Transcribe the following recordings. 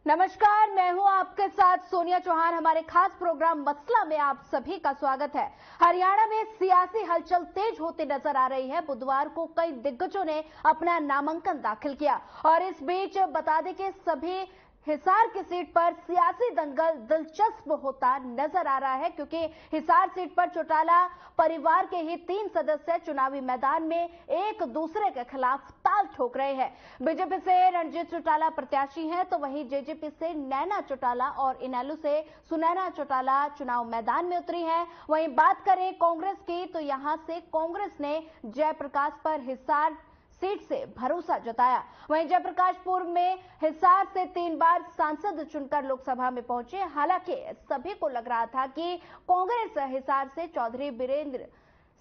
नमस्कार, मैं हूं आपके साथ सोनिया चौहान। हमारे खास प्रोग्राम मसला में आप सभी का स्वागत है। हरियाणा में सियासी हलचल तेज होती नजर आ रही है। बुधवार को कई दिग्गजों ने अपना नामांकन दाखिल किया और इस बीच बता दें कि सभी हिसार की सीट पर सियासी दंगल दिलचस्प होता नजर आ रहा है, क्योंकि हिसार सीट पर चौटाला परिवार के ही 3 सदस्य चुनावी मैदान में एक दूसरे के खिलाफ ताल ठोक रहे हैं। बीजेपी से रणजीत चौटाला प्रत्याशी हैं, तो वहीं जेजेपी से नैना चौटाला और इनेलो से सुनैना चौटाला चुनाव मैदान में उतरी हैं। वहीं बात करें कांग्रेस की, तो यहां से कांग्रेस ने जयप्रकाश पर हिसार सीट से भरोसा जताया। वहीं जयप्रकाश पूर्व में हिसार से 3 बार सांसद चुनकर लोकसभा में पहुंचे। हालांकि सभी को लग रहा था कि कांग्रेस हिसार से चौधरी बीरेंद्र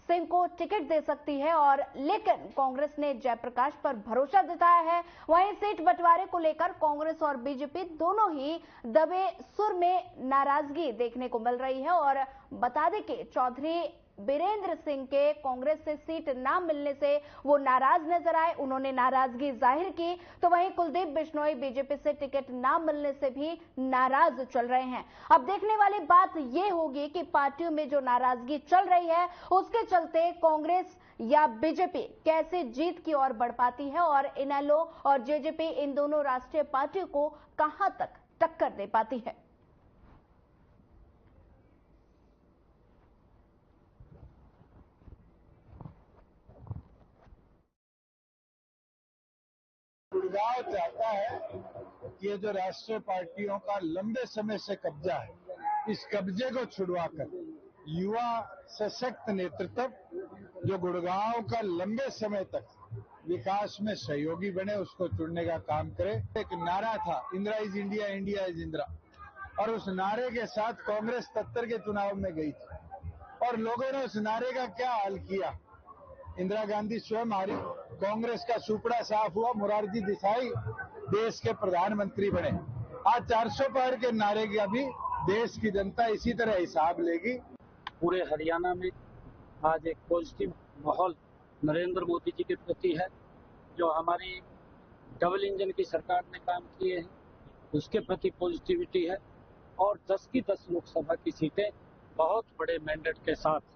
सिंह को टिकट दे सकती है, और लेकिन कांग्रेस ने जयप्रकाश पर भरोसा जताया है। वहीं सीट बंटवारे को लेकर कांग्रेस और बीजेपी दोनों ही दबे सुर में नाराजगी देखने को मिल रही है। और बता दें कि चौधरी बीरेंद्र सिंह के कांग्रेस से सीट न मिलने से वो नाराज नजर आए, उन्होंने नाराजगी जाहिर की। तो वहीं कुलदीप बिश्नोई बीजेपी से टिकट न मिलने से भी नाराज चल रहे हैं। अब देखने वाली बात ये होगी कि पार्टियों में जो नाराजगी चल रही है उसके चलते कांग्रेस या बीजेपी कैसे जीत की ओर बढ़ पाती है, और इनेलो और जेजेपी इन दोनों राष्ट्रीय पार्टियों को कहां तक टक्कर दे पाती है। गुड़गांव चाहता है कि ये जो राष्ट्रीय पार्टियों का लंबे समय से कब्जा है, इस कब्जे को छुड़वाकर युवा सशक्त नेतृत्व जो गुड़गांव का लंबे समय तक विकास में सहयोगी बने, उसको चुनने का काम करे। एक नारा था, Indira is India, India is Indira, और उस नारे के साथ कांग्रेस 77 के चुनाव में गई थी और लोगों ने उस नारे का क्या हाल किया। इंदिरा गांधी स्वयं हारी, कांग्रेस का सुपड़ा साफ हुआ, मोरारजी देसाई देश के प्रधानमंत्री बने। आज 400 पार के नारे का भी देश की जनता इसी तरह हिसाब लेगी। पूरे हरियाणा में आज एक पॉजिटिव माहौल नरेंद्र मोदी जी के प्रति है। जो हमारी डबल इंजन की सरकार ने काम किए हैं उसके प्रति पॉजिटिविटी है, और 10 की 10 लोकसभा की सीटें बहुत बड़े मैंडेट के साथ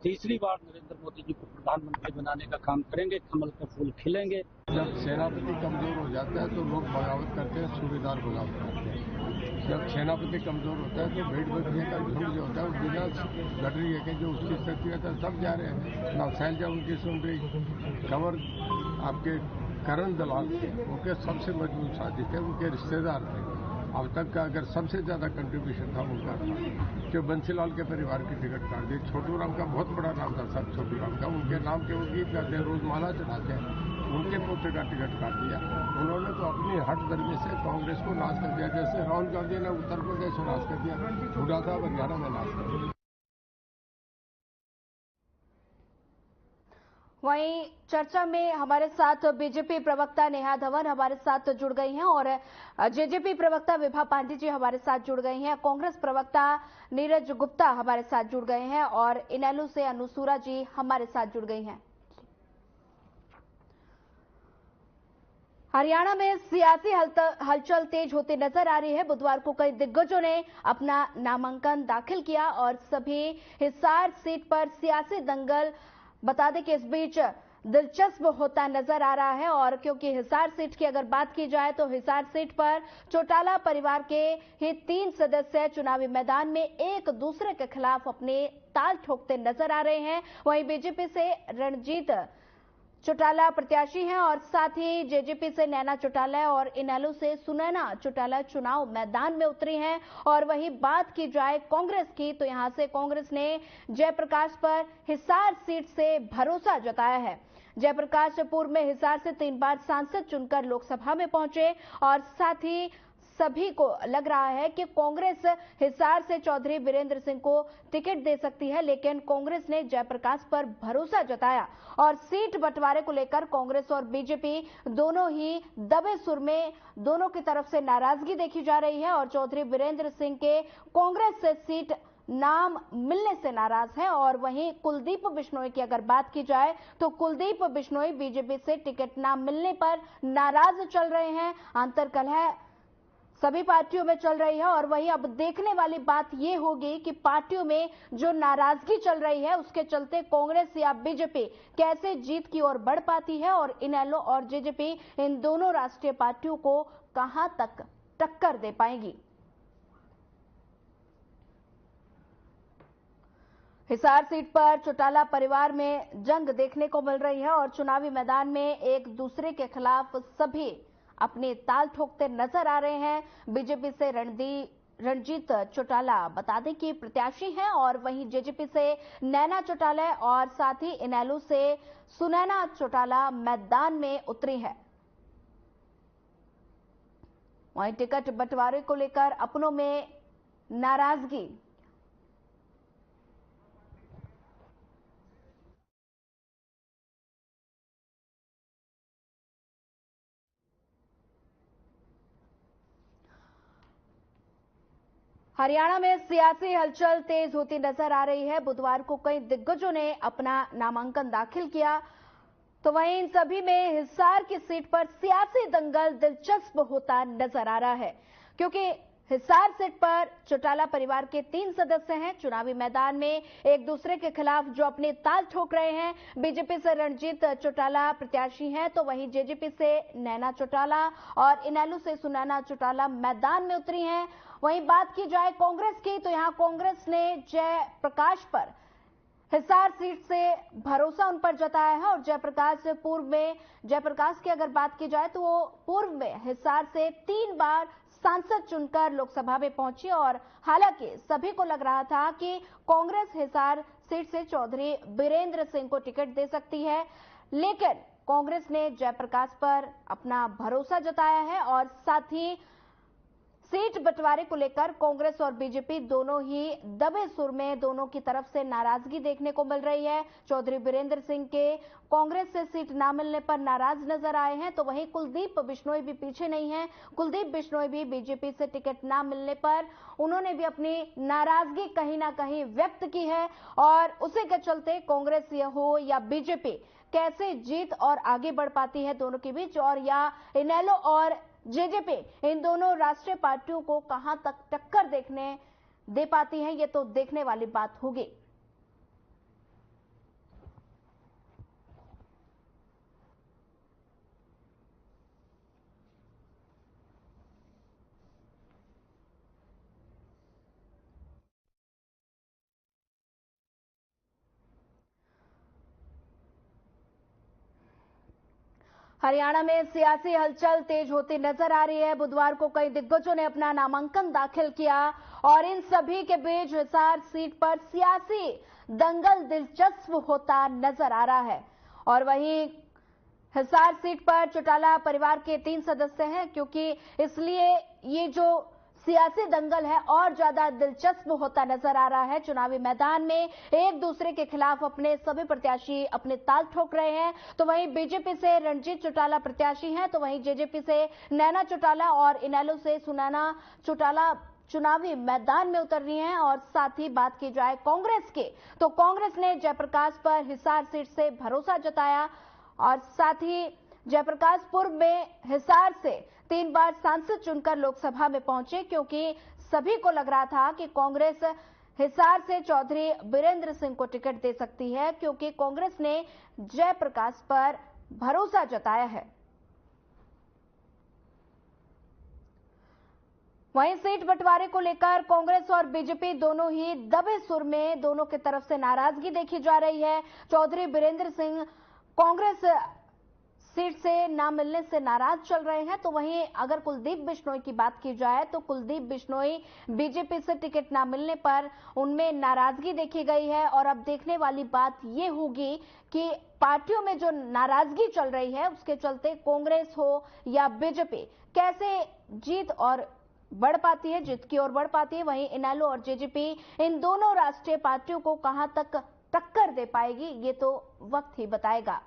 तीसरी बार नरेंद्र मोदी जी को प्रधानमंत्री बनाने का काम करेंगे। कमल के फूल खिलेंगे। जब सेनापति कमजोर हो जाता है तो लोग बगावत करते हैं, सूबेदार बगावत करते हैं। जब सेनापति कमजोर होता है तो भेड़ बकरियों का झुंड जो होता है वो बिना गडरी है कि जो उसकी स्थिति है सब जा रहे हैं ना। शैलजा उनकी सुन रही, कंवर आपके करण दलाल थे, उनके सबसे मजबूत साथी थे, उनके रिश्तेदार थे। अब तक का अगर सबसे ज्यादा कंट्रीब्यूशन था उनका था जो बंसीलाल के परिवार की टिकट काट दी। छोटू राम का बहुत बड़ा नाम था सर, छोटू राम का, उनके नाम के वो गीत गाते हैं, रोजमाला चढ़ाते हैं, उनके पोते का टिकट काट दिया। उन्होंने तो अपनी हट धर्मी से कांग्रेस को नाश कर दिया, जैसे राहुल गांधी ने उत्तर प्रदेश में नाश कर दिया, हुडा साहब हरियाणा में नाश कर दिया। वहीं चर्चा में हमारे साथ बीजेपी प्रवक्ता नेहा धवन हमारे साथ जुड़ गई हैं, और जेजेपी प्रवक्ता विभा पांडे जी हमारे साथ जुड़ गई हैं। कांग्रेस प्रवक्ता नीरज गुप्ता हमारे साथ जुड़ गए हैं, और इनेलो से अनुसूरा जी हमारे साथ जुड़ गई हैं। हरियाणा में सियासी हलचल तेज होती नजर आ रही है। बुधवार को कई दिग्गजों ने अपना नामांकन दाखिल किया और सभी हिसार सीट पर सियासी दंगल बता दें कि इस बीच दिलचस्प होता नजर आ रहा है। और क्योंकि हिसार सीट की अगर बात की जाए तो हिसार सीट पर चौटाला परिवार के ही 3 सदस्य चुनावी मैदान में एक दूसरे के खिलाफ अपने ताल ठोकते नजर आ रहे हैं। वहीं बीजेपी से रणजीत चौटाला प्रत्याशी हैं, और साथ ही जेजेपी से नैना चौटाला और इनेलो से सुनैना चौटाला चुनाव मैदान में उतरी हैं। और वहीं बात की जाए कांग्रेस की, तो यहां से कांग्रेस ने जयप्रकाश पर हिसार सीट से भरोसा जताया है। जयप्रकाश पूर्व में हिसार से 3 बार सांसद चुनकर लोकसभा में पहुंचे, और साथ ही सभी को लग रहा है कि कांग्रेस हिसार से चौधरी बीरेंद्र सिंह को टिकट दे सकती है, लेकिन कांग्रेस ने जयप्रकाश पर भरोसा जताया। और सीट बंटवारे को लेकर कांग्रेस और बीजेपी दोनों ही दबे सुर में दोनों की तरफ से नाराजगी देखी जा रही है, और चौधरी बीरेंद्र सिंह के कांग्रेस से सीट नाम मिलने से नाराज है। और वहीं कुलदीप बिश्नोई की अगर बात की जाए तो कुलदीप बिश्नोई बीजेपी से टिकट न मिलने पर नाराज चल रहे हैं। अंतर्कलह सभी पार्टियों में चल रही है। और वहीं अब देखने वाली बात ये होगी कि पार्टियों में जो नाराजगी चल रही है उसके चलते कांग्रेस या बीजेपी कैसे जीत की ओर बढ़ पाती है और इनेलो और जेजेपी इन दोनों राष्ट्रीय पार्टियों को कहां तक टक्कर दे पाएंगी। हिसार सीट पर चौटाला परिवार में जंग देखने को मिल रही है और चुनावी मैदान में एक दूसरे के खिलाफ सभी अपने ताल ठोकते नजर आ रहे हैं। बीजेपी से रणजीत चौटाला बता दें कि प्रत्याशी हैं और वहीं जेजेपी से नैना चौटाला और साथ ही इनेलो से सुनैना चौटाला मैदान में उतरी है। वहीं टिकट बंटवारे को लेकर अपनों में नाराजगी। हरियाणा में सियासी हलचल तेज होती नजर आ रही है। बुधवार को कई दिग्गजों ने अपना नामांकन दाखिल किया, तो वहीं इन सभी में हिसार की सीट पर सियासी दंगल दिलचस्प होता नजर आ रहा है, क्योंकि हिसार सीट पर चौटाला परिवार के 3 सदस्य हैं। चुनावी मैदान में एक दूसरे के खिलाफ जो अपने ताल ठोक रहे हैं। बीजेपी से रणजीत चौटाला प्रत्याशी हैं, तो वहीं जेजेपी से नैना चौटाला और इनेलो से सुनैना चौटाला मैदान में उतरी हैं। वहीं बात की जाए कांग्रेस की, तो यहां कांग्रेस ने जयप्रकाश पर हिसार सीट से भरोसा उन पर जताया है और जयप्रकाश की अगर बात की जाए तो वो पूर्व में हिसार से 3 बार सांसद चुनकर लोकसभा में पहुंची और हालांकि सभी को लग रहा था कि कांग्रेस हिसार सीट से चौधरी बीरेंद्र सिंह को टिकट दे सकती है, लेकिन कांग्रेस ने जयप्रकाश पर अपना भरोसा जताया है और साथ ही सीट बंटवारे को लेकर कांग्रेस और बीजेपी दोनों ही दबे सुर में दोनों की तरफ से नाराजगी देखने को मिल रही है। चौधरी बीरेंद्र सिंह के कांग्रेस से सीट न मिलने पर नाराज नजर आए हैं, तो वहीं कुलदीप बिश्नोई भी पीछे नहीं है। कुलदीप बिश्नोई भी बीजेपी से टिकट न मिलने पर उन्होंने भी अपनी नाराजगी कहीं ना कहीं व्यक्त की है और उसी के चलते कांग्रेस हो या बीजेपी कैसे जीत और आगे बढ़ पाती है दोनों के बीच, और या इनेलो और जेजेपी इन दोनों राष्ट्रीय पार्टियों को कहां तक टक्कर दे पाती हैं, ये तो देखने वाली बात होगी। हरियाणा में सियासी हलचल तेज होती नजर आ रही है। बुधवार को कई दिग्गजों ने अपना नामांकन दाखिल किया और इन सभी के बीच हिसार सीट पर सियासी दंगल दिलचस्प होता नजर आ रहा है। और वहीं हिसार सीट पर चौटाला परिवार के 3 सदस्य हैं, क्योंकि इसलिए ये जो सियासी दंगल है और ज्यादा दिलचस्प होता नजर आ रहा है। चुनावी मैदान में एक दूसरे के खिलाफ अपने सभी प्रत्याशी अपने ताल ठोक रहे हैं, तो वहीं बीजेपी से रणजीत चौटाला प्रत्याशी हैं, तो वहीं जेजेपी से नैना चौटाला और इनेलो से सुनैना चौटाला चुनावी मैदान में उतर रही हैं। और साथ ही बात की जाए कांग्रेस की, तो कांग्रेस ने जयप्रकाश पर हिसार सीट से भरोसा जताया और साथ ही जयप्रकाश पूर्व में हिसार से 3 बार सांसद चुनकर लोकसभा में पहुंचे, क्योंकि सभी को लग रहा था कि कांग्रेस हिसार से चौधरी बीरेंद्र सिंह को टिकट दे सकती है, क्योंकि कांग्रेस ने जयप्रकाश पर भरोसा जताया है। वहीं सीट बंटवारे को लेकर कांग्रेस और बीजेपी दोनों ही दबे सुर में दोनों की तरफ से नाराजगी देखी जा रही है। चौधरी बीरेंद्र सिंह कांग्रेस सीट से ना मिलने से नाराज चल रहे हैं, तो वहीं अगर कुलदीप बिश्नोई की बात की जाए तो कुलदीप बिश्नोई बीजेपी से टिकट ना मिलने पर उनमें नाराजगी देखी गई है। और अब देखने वाली बात ये होगी कि पार्टियों में जो नाराजगी चल रही है उसके चलते कांग्रेस हो या बीजेपी कैसे जीत और बढ़ पाती है, जीत की ओर बढ़ पाती है। वहीं इनेलो और जेजेपी इन दोनों राष्ट्रीय पार्टियों को कहां तक टक्कर दे पाएगी, ये तो वक्त ही बताएगा।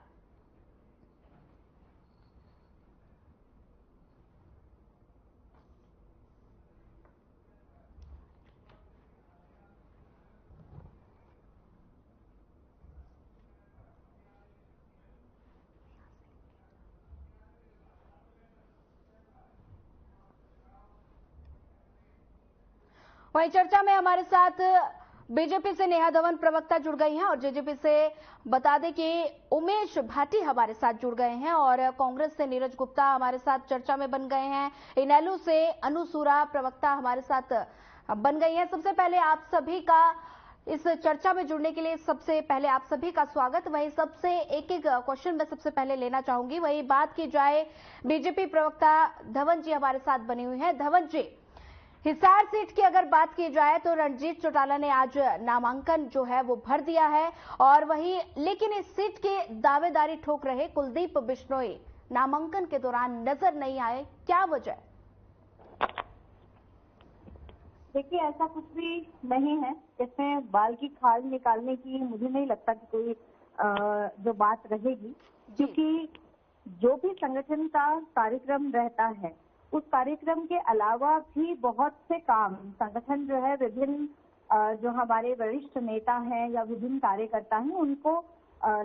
वहीं चर्चा में हमारे साथ बीजेपी से नेहा धवन प्रवक्ता जुड़ गई हैं और जेजेपी से बता दें कि उमेश भाटी हमारे साथ जुड़ गए हैं और कांग्रेस से नीरज गुप्ता हमारे साथ चर्चा में बन गए हैं। इनेलो से अनुसूरा प्रवक्ता हमारे साथ बन गई हैं। सबसे पहले आप सभी का इस चर्चा में जुड़ने के लिए सबसे पहले आप सभी का स्वागत। वही सबसे एक एक क्वेश्चन मैं सबसे पहले लेना चाहूंगी। वही बात की जाए, बीजेपी प्रवक्ता धवन जी हमारे साथ बनी हुई हैं। धवन जी, हिसार सीट की अगर बात की जाए तो रणजीत चौटाला ने आज नामांकन जो है वो भर दिया है और वही लेकिन इस सीट की दावेदारी ठोक रहे कुलदीप बिश्नोई नामांकन के दौरान नजर नहीं आए, क्या वजह? देखिए, ऐसा कुछ भी नहीं है। इसमें बाल की खाल निकालने की मुझे नहीं लगता कि कोई जो बात रहेगी, क्योंकि जो भी संगठन का कार्यक्रम रहता है उस कार्यक्रम के अलावा भी बहुत से काम संगठन जो है विभिन्न जो हमारे वरिष्ठ नेता हैं या विभिन्न कार्यकर्ता हैं उनको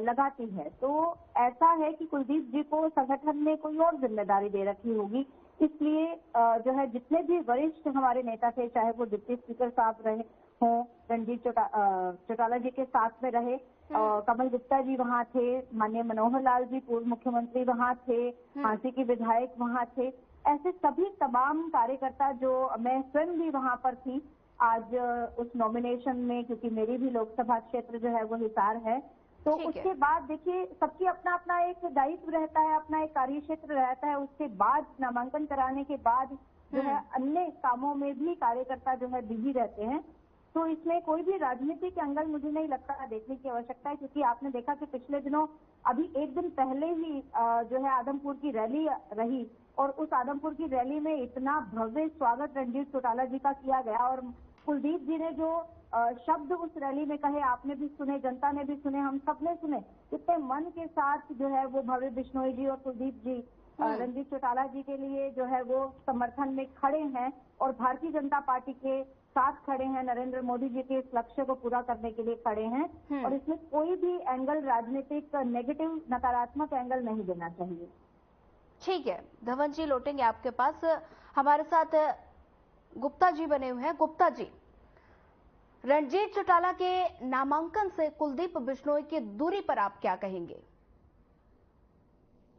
लगाती है। तो ऐसा है कि कुलदीप जी को संगठन ने कोई और जिम्मेदारी दे रखी होगी, इसलिए जो है जितने भी वरिष्ठ हमारे नेता थे, चाहे वो डिप्टी स्पीकर साहब रहे हों, रणजीत चौटाला जी के साथ में रहे, कमल गुप्ता जी वहाँ थे, माननीय मनोहर लाल जी पूर्व मुख्यमंत्री वहाँ थे, झांसी के विधायक वहाँ थे, ऐसे सभी तमाम कार्यकर्ता जो मैं स्वयं भी वहाँ पर थी आज उस नॉमिनेशन में, क्योंकि मेरी भी लोकसभा क्षेत्र जो है वो हिसार है। तो उसके बाद देखिए, सबकी अपना अपना एक दायित्व रहता है, अपना एक कार्य क्षेत्र रहता है। उसके बाद नामांकन कराने के बाद जो है अन्य कामों में भी कार्यकर्ता जो है बिजी रहते हैं। तो इसमें कोई भी राजनीतिक एंगल मुझे नहीं लगता देखने की आवश्यकता है, क्योंकि आपने देखा कि पिछले दिनों अभी एक दिन पहले ही जो है आदमपुर की रैली रही और उस आदमपुर की रैली में इतना भव्य स्वागत रणजीत चौटाला जी का किया गया और कुलदीप जी ने जो शब्द उस रैली में कहे आपने भी सुने, जनता ने भी सुने, हम सब ने सुने। कितने मन के साथ जो है वो भव्य बिश्नोई जी और कुलदीप जी रणजीत चौटाला जी के लिए जो है वो समर्थन में खड़े हैं और भारतीय जनता पार्टी के साथ खड़े हैं, नरेंद्र मोदी जी के इस लक्ष्य को पूरा करने के लिए खड़े हैं और इसमें कोई भी एंगल राजनीतिक नेगेटिव नकारात्मक एंगल नहीं देना चाहिए। ठीक है धवन जी, लौटेंगे आपके पास। हमारे साथ गुप्ता जी बने हुए हैं। गुप्ता जी, रणजीत चौटाला के नामांकन से कुलदीप बिश्नोई की दूरी पर आप क्या कहेंगे?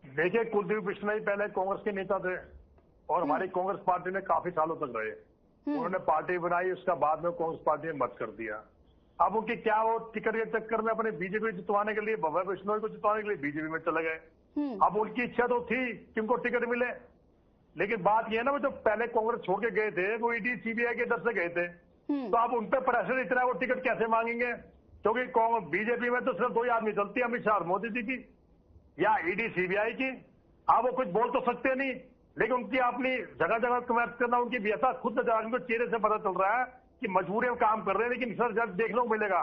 देखिए, कुलदीप बिश्नोई पहले कांग्रेस के नेता थे और हमारी कांग्रेस पार्टी में काफी सालों तक रहे। उन्होंने पार्टी बनाई, उसका बाद में कांग्रेस पार्टी ने मत कर दिया। अब उनकी क्या वो टिकट के चक्कर में अपने बीजेपी जितवाने के लिए, भव्य बिश्नोई को जितवाने के लिए बीजेपी में चले गए। अब उनकी इच्छा तो थी कि उनको टिकट मिले, लेकिन बात यह है ना, वो जो पहले कांग्रेस छोड़ के गए थे वो ईडी सीबीआई के डर से गए थे। तो अब उन पर प्रेशर इतना है, वो टिकट कैसे मांगेंगे? क्योंकि बीजेपी में तो सिर्फ दो ही आदमी चलती है, अमित शाह और मोदी जी की या ईडी सीबीआई की। अब वो कुछ बोल तो सकते नहीं, लेकिन उनकी अपनी जगह जगह कमेंट करना उनकी व्यथा खुद उनको चेहरे से पता चल रहा है कि मजबूरी में काम कर रहे हैं। लेकिन सर जब देखने को मिलेगा,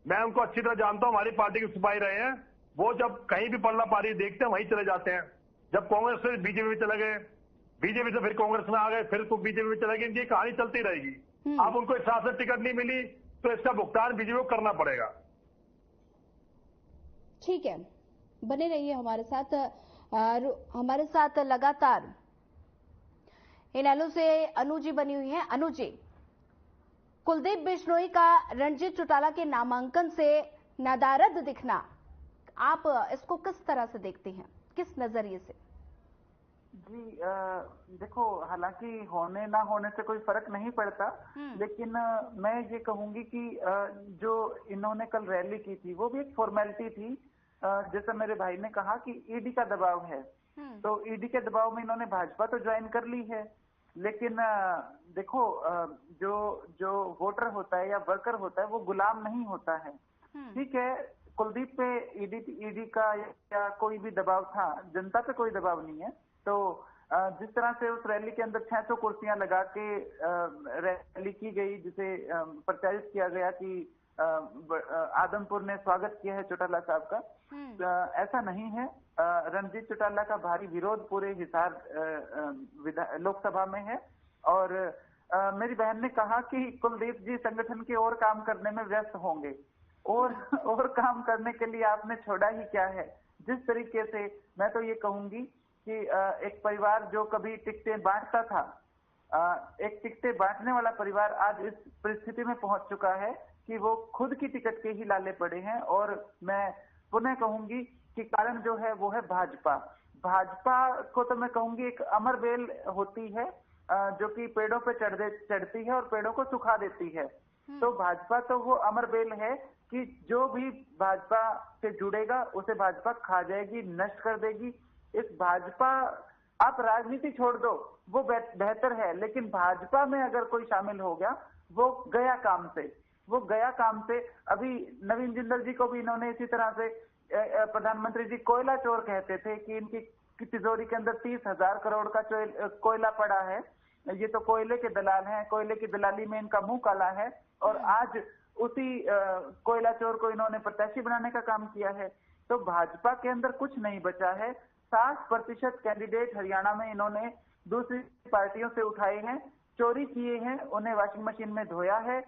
मैं उनको अच्छी तरह जानता हूं, हमारी पार्टी के सिपाही रहे हैं, वो जब कहीं भी पलड़ा पारी देखते हैं वहीं चले जाते हैं। जब कांग्रेस से बीजेपी में चले गए, बीजेपी से फिर कांग्रेस में आ गए, फिर तो बीजेपी में चले गए, इनकी कहानी चलती रहेगी। अब उनको हिसाब से टिकट नहीं मिली तो इसका भुगतान बीजेपी को करना पड़ेगा। ठीक है, बने रहिए हमारे साथ। हमारे साथ लगातार इनेलो से अनु जी बनी हुई हैं। अनु जी, कुलदीप बिश्नोई का रणजीत चौटाला के नामांकन से नदारद दिखना, आप इसको किस तरह से देखती हैं, किस नजरिए से? जी देखो, हालांकि होने ना होने से कोई फर्क नहीं पड़ता, लेकिन मैं ये कहूंगी कि जो इन्होंने कल रैली की थी वो भी एक फॉर्मेलिटी थी। जैसा मेरे भाई ने कहा कि ईडी का दबाव है, तो ईडी के दबाव में इन्होंने भाजपा तो ज्वाइन कर ली है, लेकिन देखो जो वोटर होता है या वर्कर होता है वो गुलाम नहीं होता है। ठीक है, कुलदीप पे ईडी का या कोई भी दबाव था, जनता पे कोई दबाव नहीं है। तो जिस तरह से उस रैली के अंदर 600 कुर्सियां लगा के रैली की गई, जिसे प्रचारित किया गया कि आदमपुर ने स्वागत किया है चौटाला साहब का, ऐसा नहीं है। रणजीत चौटाला का भारी विरोध पूरे हिसार लोकसभा में है और मेरी बहन ने कहा कि कुलदीप जी संगठन के और काम करने में व्यस्त होंगे और काम करने के लिए आपने छोड़ा ही क्या है। जिस तरीके से मैं तो ये कहूंगी कि एक परिवार जो कभी टिकटें बांटता था एक टिकटें बांटने वाला परिवार आज इस परिस्थिति में पहुंच चुका है कि वो खुद की टिकट के ही लाले पड़े हैं। और मैं पुनः कहूंगी कि कारण जो है वो है भाजपा। भाजपा को तो मैं कहूंगी एक अमर बेल होती है जो कि पेड़ों पे चढ़ती है और पेड़ों को सुखा देती है। तो भाजपा तो वो अमर बेल है कि जो भी भाजपा से जुड़ेगा उसे भाजपा खा जाएगी, नष्ट कर देगी। इस भाजपा, आप राजनीति छोड़ दो वो बेहतर है, लेकिन भाजपा में अगर कोई शामिल हो गया वो गया काम से। अभी नवीन जिंदल जी को भी इन्होंने इसी तरह से, प्रधानमंत्री जी कोयला चोर कहते थे कि इनकी तिजोरी के अंदर 30,000 करोड़ का कोयला पड़ा है, ये तो कोयले के दलाल हैं, कोयले की दलाली में इनका मुंह काला है। और आज उसी कोयला चोर को इन्होंने प्रत्याशी बनाने का काम किया है। तो भाजपा के अंदर कुछ नहीं बचा है। 60% कैंडिडेट हरियाणा में इन्होंने दूसरी पार्टियों से उठाए हैं, चोरी किए हैं, उन्हें वॉशिंग मशीन में धोया है।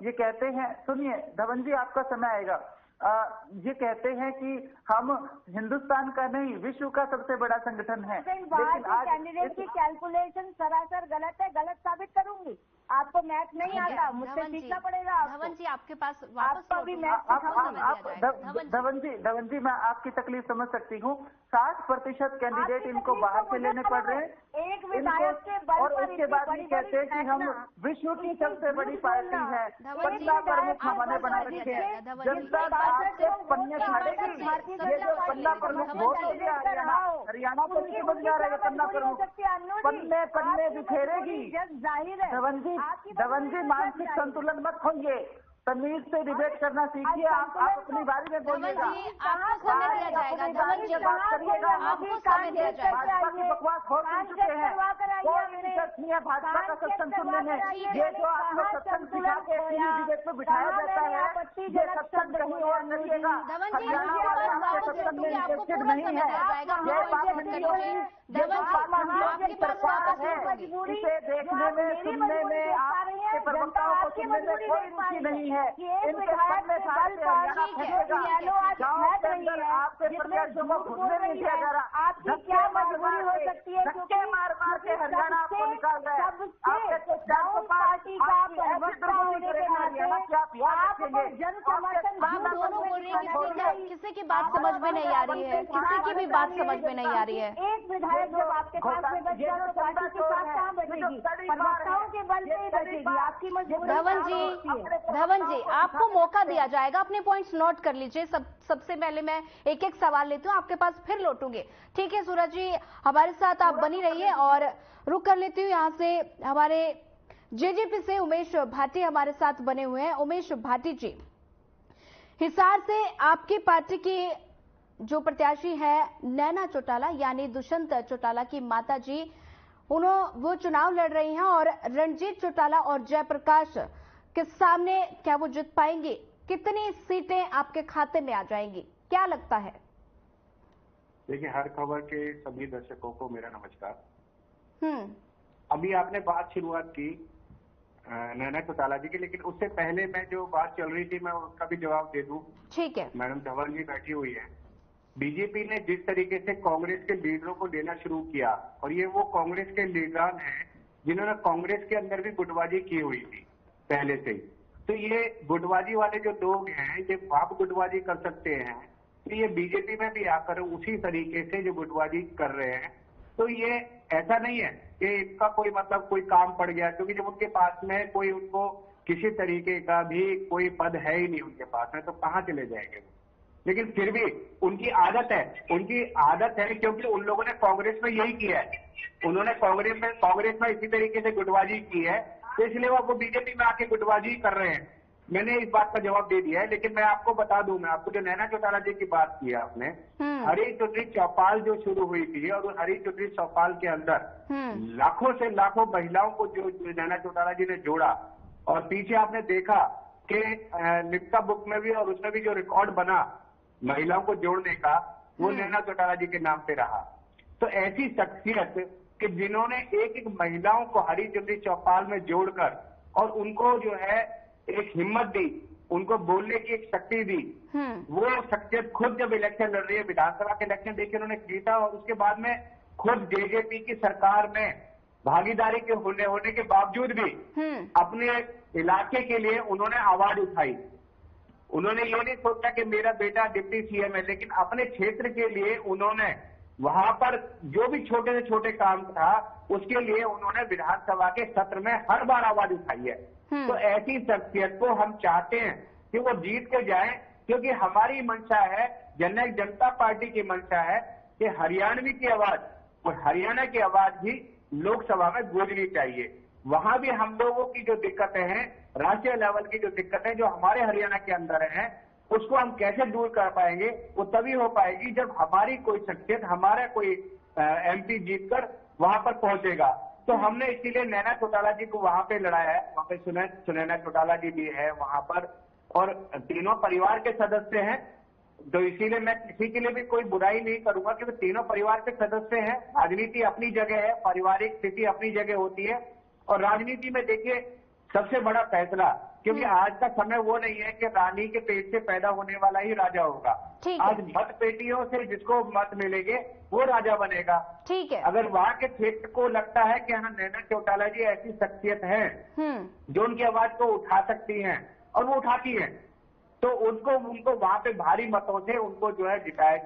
ये कहते हैं, सुनिए धवन जी आपका समय आएगा, ये कहते हैं कि हम हिंदुस्तान का नहीं विश्व का सबसे बड़ा संगठन है। लेकिन आज कैंडिडेट की कैलकुलेशन सरासर गलत है, गलत साबित करूंगी। आपको मैथ नहीं आता, मुझसे सीखना पड़ेगा। धवन जी आपके पास आपका भी मैथ धवन जी मैं आपकी तकलीफ समझ सकती हूँ। 60% कैंडिडेट इनको बाहर से लेने पड़ रहे हैं, एक विधायक के बल और पर उसके बाद भी कहते हैं कि हम विश्व की सबसे बड़ी पार्टी है, पन्ना प्रमुख हमने बना रखे हैं। जनता आपसे पन्ने फाड़ेगी। ये जो पन्ना प्रमुख वोट हो गया हरियाणा तो नहीं बन जा रहा है पन्ना प्रमुख, पन्ने बिखेरेगी। जाहिर है धवन जी मानसिक संतुलन मत खोइए, तमीज से डिबेट करना सीखिए। आप अपनी बारी में बोलिएगा, आपको समय दिया जाएगा। धवन जी बात करिएगा, आपको समय दिया जाएगा। भाजपा की बकवास हो चुके हैं, कोई इंटरेस्ट नहीं है भाजपा का सत्संग सुनने में। ये जो आपको सत्संग सिखा के डिबेट में बिठाया जाता है, ये सत्संग कहीं और करिएगा। हरियाणा वाले आपके सत्संग में इंटरेस्टेड नहीं है। ये पार्लियामेंट की सरकार है, इसे देखने में, सुनने में, आपके प्रवक्ताओं को सुनने में कोई रुचि नहीं है। इनके पन्ने फाड़ के हरियाणा फंसेगा। गाँव के अंदर आपके प्रत्याशियों को घुसने नहीं दिया जा रहा। आपकी क्या मजबूरी हो सकती है? धक्के मार मार के हरियाणा आपको निकाल रहे हैं। पार्टी का प्रवक्ता होने के नाते आपको जन समर्थन आप दोनों बोल रहे हैं, किसी की बात समझ में नहीं आ रही है, किसी की भी बात समझ में नहीं आ रही है। एक विधायक जब आपके पास में बच जाए तो पार्टी के साथ कहाँ बचेगी? प्रवक्ताओं के बल पे ही बचेगी। आपकी मजबूरी धवन जी आपको मौका दिया जाएगा, अपने पॉइंट्स नोट कर लीजिए। सबसे पहले मैं एक एक सवाल लेती हूँ, आपके पास फिर लौटूंगे। ठीक है सूरज जी, हमारे साथ आप बनी रहिए और रुक कर लेती हूँ यहाँ से हमारे जेजेपी से उमेश भाटी हमारे साथ बने हुए हैं। उमेश भाटी जी, हिसार से आपकी पार्टी की जो प्रत्याशी है नैना चौटाला यानी दुष्यंत चौटाला की माता जी, वो चुनाव लड़ रही हैं और रणजीत चौटाला और जयप्रकाश के सामने क्या वो जीत पाएंगे? कितनी सीटें आपके खाते में आ जाएंगी, क्या लगता है? देखिए, हर खबर के सभी दर्शकों को मेरा नमस्कार। अभी आपने बात शुरुआत की नैना चौटाला जी की, लेकिन उससे पहले मैं जो बात चल रही थी मैं उसका भी जवाब दे दूं। ठीक है। मैडम धवन जी बैठी हुई है। बीजेपी ने जिस तरीके से कांग्रेस के लीडरों को लेना शुरू किया, और ये वो कांग्रेस के लीडरान हैं जिन्होंने कांग्रेस के अंदर भी गुटबाजी की हुई थी पहले से ही। तो ये गुटबाजी वाले जो लोग हैं, ये आप गुटबाजी कर सकते हैं, तो ये बीजेपी में भी आकर उसी तरीके से जो गुटबाजी कर रहे हैं। तो ये ऐसा नहीं है कि इनका कोई मतलब कोई काम पड़ गया, क्योंकि जब उनके पास में कोई उनको किसी तरीके का भी कोई पद है ही नहीं उनके पास में, तो कहाँ चले जाएंगे वो। लेकिन फिर भी उनकी आदत है, क्योंकि उन लोगों ने कांग्रेस में यही किया है। उन्होंने कांग्रेस में इसी तरीके से गुटबाजी की है, तो इसलिए वो बीजेपी में आके गुटबाजी कर रहे हैं। मैंने इस बात का जवाब दे दिया है। लेकिन मैं आपको बता दूं, मैं आपको जो नैना चौटाला जी की बात की आपने, हरी चुनरी चौपाल जो शुरू हुई थी, और उस हरी चुनरी चौपाल के अंदर लाखों से लाखों महिलाओं को जो नैना चौटाला जी ने जोड़ा, और पीछे आपने देखा कि निक्का बुक में भी और उसमें भी जो रिकॉर्ड बना महिलाओं को जोड़ने का, वो नैना चौटाला जी के नाम पे रहा। तो ऐसी शख्सियत कि जिन्होंने एक एक महिलाओं को हरी चुनरी चौपाल में जोड़कर और उनको जो है एक हिम्मत दी, उनको बोलने की एक शक्ति दी, वो शख्सियत खुद जब इलेक्शन लड़ रही है, विधानसभा के इलेक्शन देखिए उन्होंने जीता, और उसके बाद में खुद जेजेपी की सरकार में भागीदारी के होने के बावजूद भी अपने इलाके के लिए उन्होंने आवाज उठाई। उन्होंने ये नहीं सोचा कि मेरा बेटा डिप्टी सीएम है, लेकिन अपने क्षेत्र के लिए उन्होंने वहां पर जो भी छोटे से छोटे काम था उसके लिए उन्होंने विधानसभा के सत्र में हर बार आवाज उठाई है। तो ऐसी शख्सियत को हम चाहते हैं कि वो जीत के जाए, क्योंकि हमारी मंशा है, जननायक जनता पार्टी की मंशा है कि हरियाणवी की आवाज और हरियाणा की आवाज भी लोकसभा में गूंजनी चाहिए। वहां भी हम लोगों की जो दिक्कतें हैं, राष्ट्रीय लेवल की जो दिक्कतें जो हमारे हरियाणा के अंदर हैं, उसको हम कैसे दूर कर पाएंगे? वो तभी हो पाएगी जब हमारी कोई शख्सियत, हमारा कोई एमपी जीतकर वहां पर पहुंचेगा। तो हमने इसीलिए नैना चौटाला जी को वहां पे लड़ाया है। वहां पे सुनैना चौटाला जी भी है वहां पर, और तीनों परिवार के सदस्य हैं। तो इसीलिए मैं किसी के लिए भी कोई बुराई नहीं करूंगा कि वो तीनों परिवार के सदस्य हैं। राजनीति अपनी जगह है, पारिवारिक स्थिति अपनी जगह होती है, और राजनीति में देखिए सबसे बड़ा फैसला, क्योंकि आज का समय वो नहीं है कि रानी के पेट से पैदा होने वाला ही राजा होगा। आज मत पेटियों से जिसको मत मिलेंगे वो राजा बनेगा। ठीक है। अगर वहां के क्षेत्र को लगता है कि हाँ, नैना चौटाला जी ऐसी शख्सियत है जो उनकी आवाज को उठा सकती हैं और वो उठाती हैं, तो उनको वहां पे भारी मतों से उनको जो है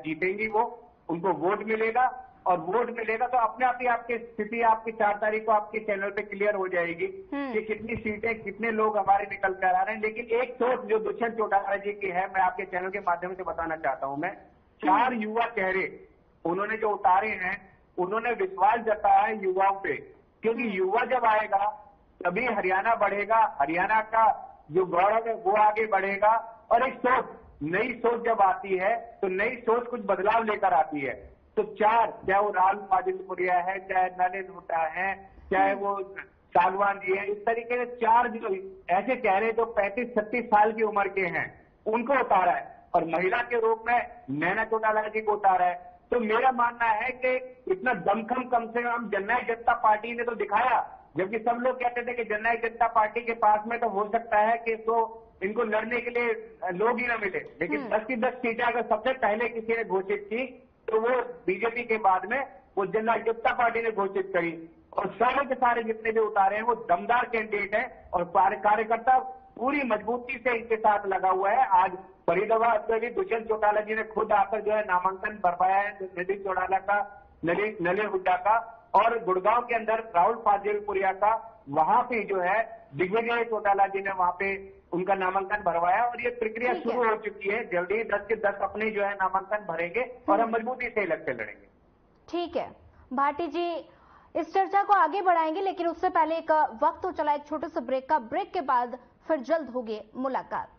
जीतेंगी, वो उनको वोट मिलेगा, और वोट मिलेगा तो अपने आप ही आपकी स्थिति आपकी 4 तारीख को आपके चैनल पे क्लियर हो जाएगी कि कितनी सीटें, कितने लोग हमारे निकल कर आ रहे हैं। लेकिन एक सोच जो दुष्यंत चौटाला जी की है, मैं आपके चैनल के माध्यम से बताना चाहता हूं। मैं 4 युवा चेहरे उन्होंने जो उतारे हैं, उन्होंने विश्वास जताया है युवाओं पे, क्योंकि युवा जब आएगा तभी हरियाणा बढ़ेगा, हरियाणा का जो गौरव है वो आगे बढ़ेगा। और एक सोच, नई सोच जब आती है तो नई सोच कुछ बदलाव लेकर आती है। तो 4, चाहे वो राहुल माजिलपुरिया है, चाहे नलिन हुड्डा है, चाहे वो सागवान जी है, इस तरीके से 4 जो ऐसे चेहरे जो 35-36 साल की उम्र के हैं उनको उतारा है, और महिला के रूप में नैना चौटाला जी को उतारा है। तो मेरा मानना है कि इतना दमखम कम से कम जननायक जनता पार्टी ने तो दिखाया, जबकि सब लोग कहते थे कि जननायक जनता पार्टी के पास में तो हो सकता है कि इनको लड़ने के लिए लोग ही ना मिले, लेकिन 10 की 10 सीटें अगर सबसे पहले किसी ने घोषित की तो वो बीजेपी के बाद में वो जननायक जनता पार्टी ने घोषित करी। और सारे के सारे जितने भी उतारे हैं वो दमदार कैंडिडेट हैं, और कार्यकर्ता पूरी मजबूती से इनके साथ लगा हुआ है। आज फरीदाबाद में भी दुष्यंत चौटाला जी ने खुद आकर जो है नामांकन भरवाया है नलिन चौटाला का, नलिन हुड्डा का, और गुड़गांव के अंदर राहुल माजिलपुरिया का, वहां पे जो है दिग्विजय चौटाला जी ने वहां पे उनका नामांकन भरवाया, और ये प्रक्रिया शुरू हो चुकी है। जल्दी 10 के 10 अपने जो है नामांकन भरेंगे और हम मजबूती से इलेक्शन लड़ेंगे। ठीक है भाटी जी, इस चर्चा को आगे बढ़ाएंगे, लेकिन उससे पहले एक वक्त तो चला एक छोटे से ब्रेक का। ब्रेक के बाद फिर जल्द होगी मुलाकात।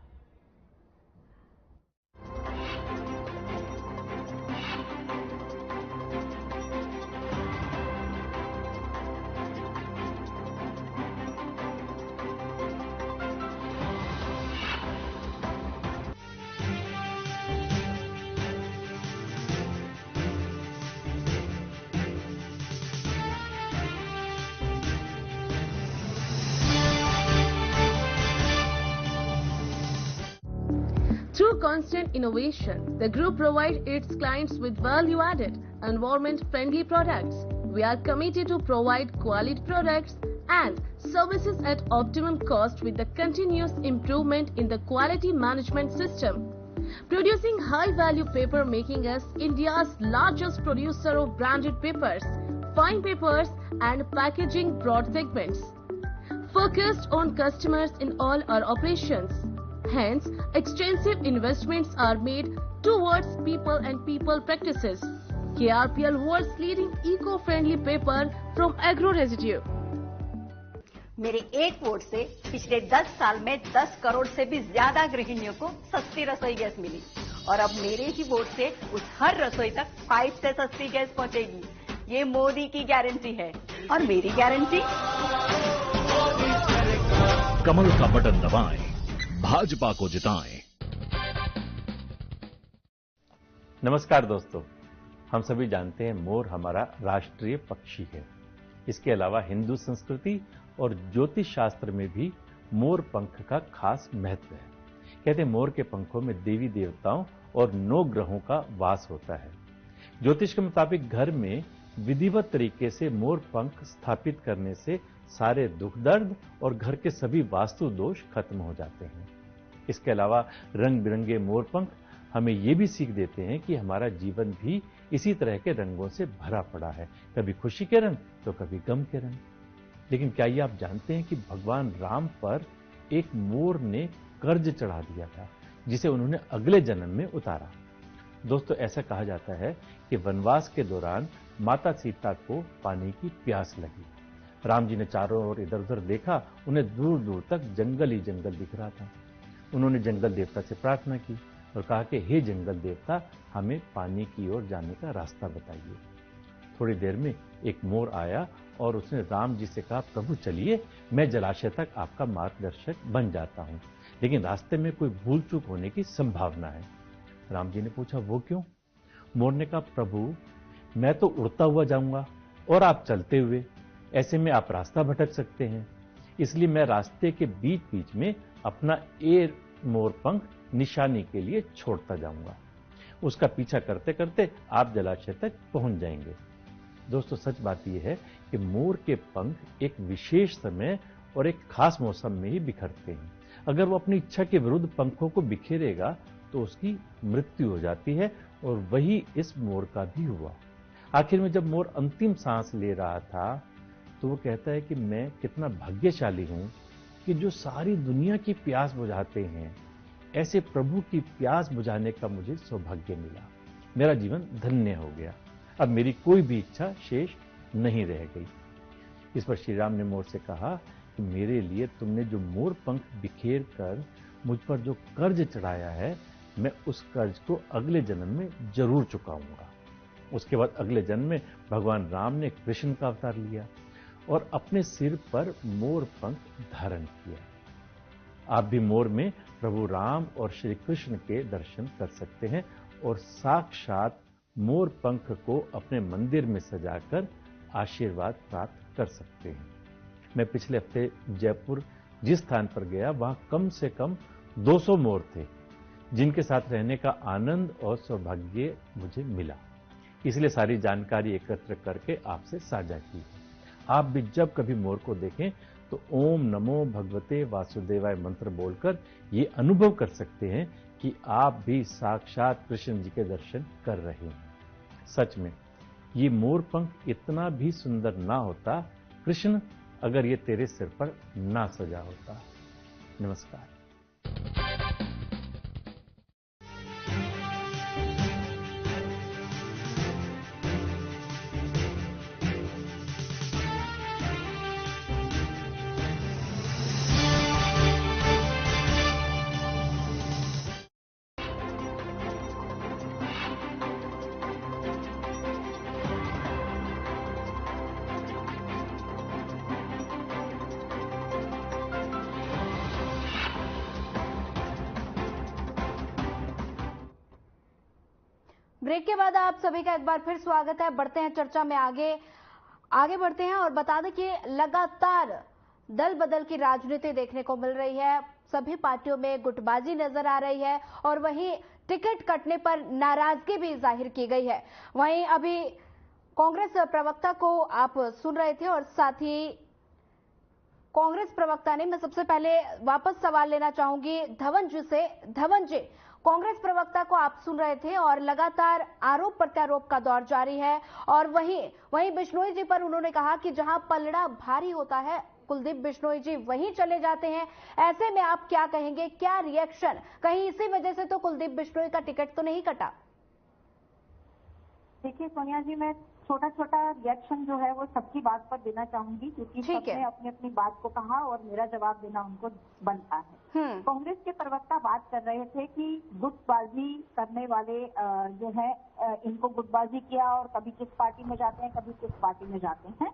Through constant innovation, the group provides its clients with value-added, environment-friendly products. We are committed to provide quality products and services at optimum cost with the continuous improvement in the quality management system. Producing high-value paper, making us India's largest producer of branded papers, fine papers and packaging broad segments. Focused on customers in all our operations. Hence, extensive investments are made towards people and people practices. KRPL world's leading eco-friendly paper from agro residue. मेरे एक vote से पिछले 10 साल में 10 करोड़ से भी ज्यादा गृहिणियों को सस्ती रसोई गैस मिली, और अब मेरे ही वोट से उस हर रसोई तक 5 से सस्ती गैस पहुंचेगी। ये मोदी की गारंटी है, और मेरी गारंटी, कमल का बटन दबाएं, भाजपा को जिताएं। नमस्कार दोस्तों, हम सभी जानते हैं मोर हमारा राष्ट्रीय पक्षी है। इसके अलावा हिंदू संस्कृति और ज्योतिष शास्त्र में भी मोर पंख का खास महत्व है। कहते हैं मोर के पंखों में देवी देवताओं और 9 ग्रहों का वास होता है। ज्योतिष के मुताबिक घर में विधिवत तरीके से मोर पंख स्थापित करने से सारे दुख दर्द और घर के सभी वास्तु दोष खत्म हो जाते हैं। इसके अलावा रंग बिरंगे मोर पंख हमें ये भी सीख देते हैं कि हमारा जीवन भी इसी तरह के रंगों से भरा पड़ा है, कभी खुशी के रंग तो कभी गम के रंग। लेकिन क्या ये आप जानते हैं कि भगवान राम पर एक मोर ने कर्ज चढ़ा दिया था, जिसे उन्होंने अगले जन्म में उतारा। दोस्तों, ऐसा कहा जाता है कि वनवास के दौरान माता सीता को पानी की प्यास लगी। राम जी ने चारों ओर इधर उधर देखा, उन्हें दूर दूर तक जंगल ही जंगल दिख रहा था। उन्होंने जंगल देवता से प्रार्थना की और कहा कि हे जंगल देवता, हमें पानी की ओर जाने का रास्ता बताइए। थोड़ी देर में एक मोर आया और उसने राम जी से कहा, प्रभु चलिए, मैं जलाशय तक आपका मार्गदर्शक बन जाता हूं, लेकिन रास्ते में कोई भूल चूक होने की संभावना है। राम जी ने पूछा, वो क्यों? मोर ने कहा, प्रभु मैं तो उड़ता हुआ जाऊंगा और आप चलते हुए, ऐसे में आप रास्ता भटक सकते हैं, इसलिए मैं रास्ते के बीच बीच में अपना मोर पंख निशानी के लिए छोड़ता जाऊंगा। उसका पीछा करते करते आप जलाशय तक पहुंच जाएंगे। दोस्तों, सच बात यह है कि मोर के पंख एक विशेष समय और एक खास मौसम में ही बिखरते हैं। अगर वो अपनी इच्छा के विरुद्ध पंखों को बिखेरेगा तो उसकी मृत्यु हो जाती है, और वही इस मोर का भी हुआ। आखिर में जब मोर अंतिम सांस ले रहा था तो वो कहता है कि मैं कितना भाग्यशाली हूं कि जो सारी दुनिया की प्यास बुझाते हैं, ऐसे प्रभु की प्यास बुझाने का मुझे सौभाग्य मिला। मेरा जीवन धन्य हो गया, अब मेरी कोई भी इच्छा शेष नहीं रह गई। इस पर श्री राम ने मोर से कहा कि मेरे लिए तुमने जो मोर पंख बिखेर कर मुझ पर जो कर्ज चढ़ाया है, मैं उस कर्ज को अगले जन्म में जरूर चुकाऊंगा। उसके बाद अगले जन्म में भगवान राम ने कृष्ण का अवतार लिया और अपने सिर पर मोर पंख धारण किया। आप भी मोर में प्रभु राम और श्री कृष्ण के दर्शन कर सकते हैं और साक्षात मोर पंख को अपने मंदिर में सजाकर आशीर्वाद प्राप्त कर सकते हैं। मैं पिछले हफ्ते जयपुर जिस स्थान पर गया, वहां कम से कम 200 मोर थे, जिनके साथ रहने का आनंद और सौभाग्य मुझे मिला। इसलिए सारी जानकारी एकत्र करके आपसे साझा की है। आप भी जब कभी मोर को देखें तो ओम नमो भगवते वासुदेवाय मंत्र बोलकर ये अनुभव कर सकते हैं कि आप भी साक्षात कृष्ण जी के दर्शन कर रहे हैं। सच में ये मोर पंख इतना भी सुंदर ना होता, कृष्ण, अगर ये तेरे सिर पर ना सजा होता। नमस्कार। ब्रेक के बाद आप सभी का एक बार फिर स्वागत है। बढ़ते हैं चर्चा में आगे बढ़ते हैं और बता दें कि लगातार दल बदल की राजनीति देखने को मिल रही है। सभी पार्टियों में गुटबाजी नजर आ रही है और वहीं टिकट कटने पर नाराजगी भी जाहिर की गई है। वहीं अभी कांग्रेस प्रवक्ता को आप सुन रहे थे और साथ ही कांग्रेस प्रवक्ता ने, मैं सबसे पहले वापस सवाल लेना चाहूंगी धवन जी से। धवन जी, कांग्रेस प्रवक्ता को आप सुन रहे थे और लगातार आरोप प्रत्यारोप का दौर जारी है और वहीं बिश्नोई जी पर उन्होंने कहा कि जहां पलड़ा भारी होता है कुलदीप बिश्नोई जी वहीं चले जाते हैं। ऐसे में आप क्या कहेंगे, क्या रिएक्शन? कहीं इसी वजह से तो कुलदीप बिश्नोई का टिकट तो नहीं कटा? देखिए सोनिया जी, मैं छोटा छोटा रिएक्शन जो है वो सबकी बात पर देना चाहूंगी, क्योंकि सबने अपनी अपनी बात को कहा और मेरा जवाब देना उनको बनता है। कांग्रेस के प्रवक्ता बात कर रहे थे कि गुटबाजी करने वाले जो है इनको गुटबाजी किया और कभी किस पार्टी में जाते हैं, कभी किस पार्टी में जाते हैं।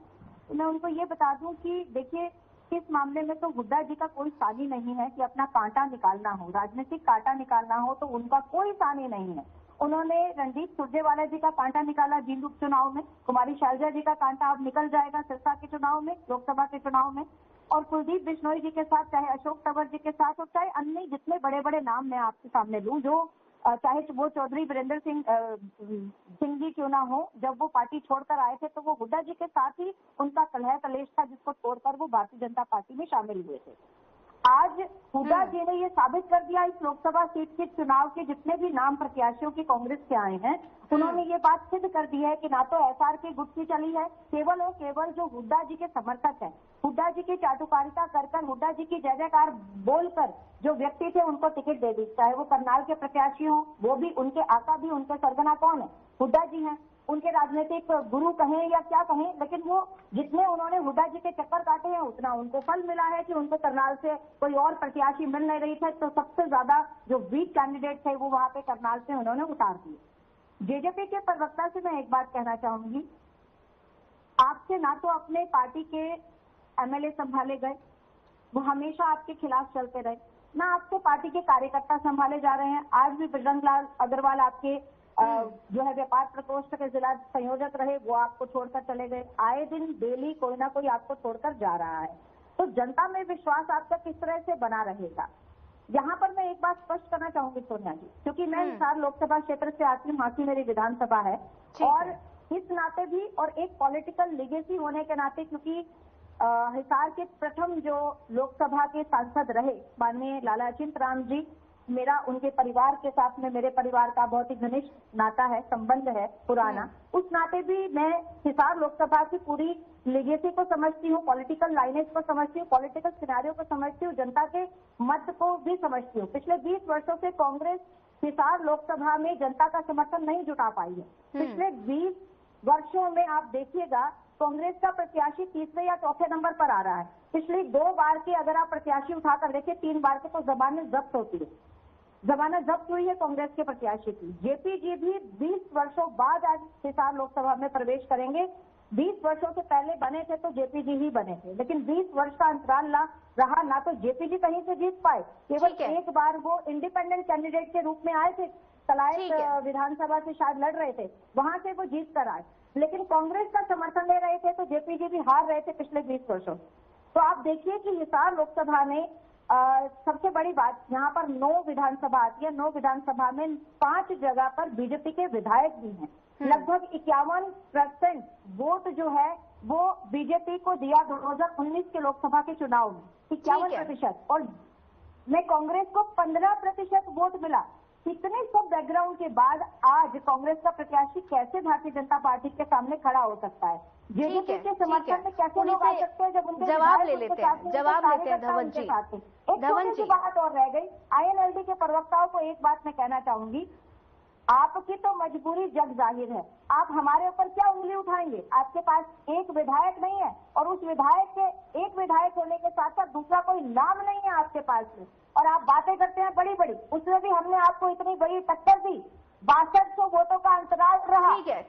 तो मैं उनको ये बता दूं कि देखिए, इस मामले में तो हुड्डा जी का कोई सानी नहीं है कि अपना कांटा निकालना हो, राजनीतिक कांटा निकालना हो तो उनका कोई सानी नहीं है। उन्होंने रणदीप सुरजेवाला जी का कांटा निकाला जींद उपचुनाव में, कुमारी शैलजा जी का कांटा अब निकल जाएगा सिरसा के चुनाव में, लोकसभा के चुनाव में, और कुलदीप बिश्नोई जी के साथ, चाहे अशोक तंवर जी के साथ और चाहे अन्य जितने बड़े बड़े नाम मैं आपके सामने लूं जो चाहे वो चौधरी वीरेंद्र सिंह जी क्यों ना हो, जब वो पार्टी छोड़कर आए थे तो वो हुड्डा जी के साथ ही उनका कलह कलेश था, जिसको छोड़कर वो भारतीय जनता पार्टी में शामिल हुए थे। आज हुड्डा जी ने ये साबित कर दिया, इस लोकसभा सीट के चुनाव के जितने भी नाम प्रत्याशियों की कांग्रेस के आए हैं, उन्होंने ये बात सिद्ध कर दी है कि ना तो एसआर की गुत्थी चली है, केवल और केवल जो हुड्डा जी के समर्थक हैं, हुड्डा जी की चाटुकारिता कर हुड्डा जी की जय जयकार बोलकर जो व्यक्ति थे उनको टिकट दे दी। चाहे वो करनाल के प्रत्याशी हो, वो भी उनके आका भी, उनके सरगना कौन है? हुड्डा जी हैं। उनके राजनीतिक गुरु कहें या क्या कहें, लेकिन वो जितने उन्होंने हुड्डा जी के चक्कर काटे हैं उतना उनको फल मिला है कि उनको करनाल से कोई और प्रत्याशी मिल नहीं रही थे, तो सबसे ज्यादा जो वीक कैंडिडेट थे वो वहां पे करनाल से उन्होंने उतार दिए। जेजेपी के प्रवक्ता से मैं एक बात कहना चाहूंगी, आपसे ना तो अपने पार्टी के एमएलए संभाले गए, वो हमेशा आपके खिलाफ चलते रहे, ना आपके पार्टी के कार्यकर्ता संभाले जा रहे हैं। आज भी बजरंग लाल अग्रवाल आपके जो है व्यापार प्रकोष्ठ के जिला संयोजक रहे, वो आपको छोड़कर चले गए। आए दिन डेली कोई ना कोई आपको छोड़कर जा रहा है, तो जनता में विश्वास आपका किस तरह से बना रहेगा? यहाँ पर मैं एक बात स्पष्ट करना चाहूंगी सोनिया जी, क्योंकि मैं हिसार लोकसभा क्षेत्र से आती हूँ, हांसी मेरी विधानसभा है, और इस नाते भी और एक पॉलिटिकल लीगेसी होने के नाते, क्योंकि हिसार के प्रथम जो लोकसभा के सांसद रहे माननीय लाला अचिंत राम जी, मेरा उनके परिवार के साथ में मेरे परिवार का बहुत ही घनिष्ठ नाता है, संबंध है पुराना। उस नाते भी मैं हिसार लोकसभा की पूरी लीगेसी को समझती हूँ, पॉलिटिकल लाइनेज को समझती हूँ, पॉलिटिकल सिनेरियो को समझती हूँ, जनता के मत को भी समझती हूँ। पिछले 20 वर्षों से कांग्रेस हिसार लोकसभा में जनता का समर्थन नहीं जुटा पाई है। पिछले 20 वर्षों में आप देखिएगा कांग्रेस का प्रत्याशी तीसरे या चौथे नंबर पर आ रहा है। पिछली 2 बार के अगर आप प्रत्याशी उठाकर देखें, 3 बार के तो जमानत जब्त होती है, जमानत जब्त हुई है कांग्रेस के प्रत्याशी की। जेपी जी भी 20 वर्षों बाद आज हिसार लोकसभा में प्रवेश करेंगे। 20 वर्षों से पहले बने थे तो जेपी जी ही बने थे, लेकिन 20 वर्ष का अंतराल रहा, ना तो जेपी जी कहीं से जीत पाए, केवल एक बार वो इंडिपेंडेंट कैंडिडेट के रूप में आए थे, कलायत विधानसभा से शायद लड़ रहे थे, वहां से वो जीत कर आए, लेकिन कांग्रेस का समर्थन ले रहे थे तो जेपी जी भी हार रहे थे पिछले 20 वर्षों। तो आप देखिए कि हिसार लोकसभा ने सबसे बड़ी बात, यहाँ पर 9 विधानसभा आती है, 9 विधानसभा में 5 जगह पर बीजेपी के विधायक भी हैं। लगभग 51% वोट जो है वो बीजेपी को दिया 2019 के लोकसभा के चुनाव में, 51%, और में कांग्रेस को 15% वोट मिला। इतने सब बैकग्राउंड के बाद आज कांग्रेस का प्रत्याशी कैसे भारतीय जनता पार्टी के सामने खड़ा हो सकता है? जेजेपी के समर्थन में कैसे लोग आ सकते हैं जब उनके जवाब ले लेते हैं धवन जी। एक छोटी सी बात और रह गई, आईएनएलडी के प्रवक्ताओं को एक बात मैं कहना चाहूंगी, आपकी तो मजबूरी जग जाहिर है, आप हमारे ऊपर क्या उंगली उठाएंगे? आपके पास एक विधायक नहीं है, और उस विधायक के एक विधायक होने के साथ साथ दूसरा कोई नाम नहीं है आपके पास में, और आप बातें करते हैं बड़ी बड़ी। उसमें भी हमने आपको इतनी बड़ी टक्कर दी, 6200 वोटों का अंतराल रहा। ठीक है,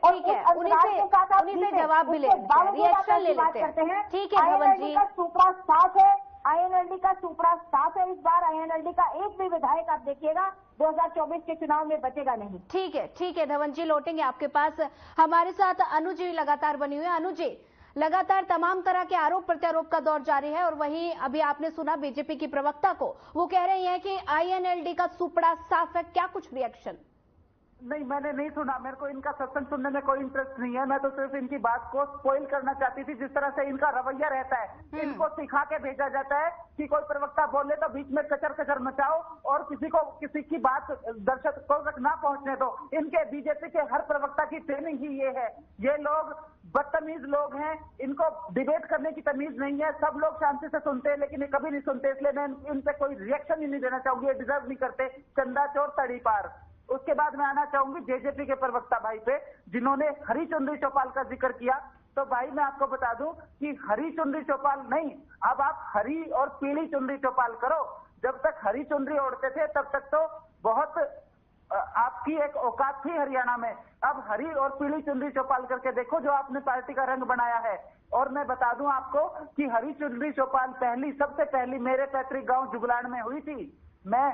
उन्हीं से जवाब भी ले लेते हैं, रिएक्शन ले लेते हैं। ठीक है धवन जी, का सुपड़ा साफ है, आईएनएलडी का सुपड़ा साफ है। इस बार आईएनएलडी का एक भी विधायक आप देखिएगा 2024 के चुनाव में बचेगा नहीं। ठीक है धवन जी, लौटेंगे आपके पास। हमारे साथ अनु जी लगातार बनी हुई है। अनु जी, लगातार तमाम तरह के आरोप प्रत्यारोप का दौर जारी है, और वहीं अभी आपने सुना बीजेपी की प्रवक्ता को, वो कह रही हैं कि आईएनएलडी का सुपड़ा साफ है। क्या कुछ रिएक्शन? नहीं, मैंने नहीं सुना, मेरे को इनका सत्संग सुनने में कोई इंटरेस्ट नहीं है। मैं तो सिर्फ इनकी बात को स्पॉइल करना चाहती थी। जिस तरह से इनका रवैया रहता है, इनको सिखा के भेजा जाता है कि कोई प्रवक्ता बोले तो बीच में कचर कचर मचाओ और किसी की बात दर्शकों तक ना पहुंचने दो। इनके बीजेपी के हर प्रवक्ता की ट्रेनिंग ही ये है। ये लोग बदतमीज लोग हैं, इनको डिबेट करने की तमीज नहीं है। सब लोग शांति से सुनते हैं, लेकिन ये कभी नहीं सुनते, इसलिए मैं इन पे कोई रिएक्शन ही नहीं देना चाहूंगी। ये डिजर्व नहीं करते। चंदा चोर तड़ी पार। उसके बाद मैं आना चाहूंगी जेजेपी के प्रवक्ता भाई पे, जिन्होंने हरी चुनरी चौपाल का जिक्र किया। तो भाई मैं आपको बता दूं कि हरी चुनरी चौपाल नहीं, अब आप हरी और पीली चुनरी चौपाल करो। जब तक हरी चुनरी ओढ़ते थे तब तक तो बहुत आपकी एक औकात थी हरियाणा में। अब हरी और पीली चुनरी चौपाल करके देखो जो आपने पार्टी का रंग बनाया है। और मैं बता दूं आपको कि हरी चुनरी चौपाल सबसे पहली मेरे पैतृक गांव जुगलान में हुई थी। मैं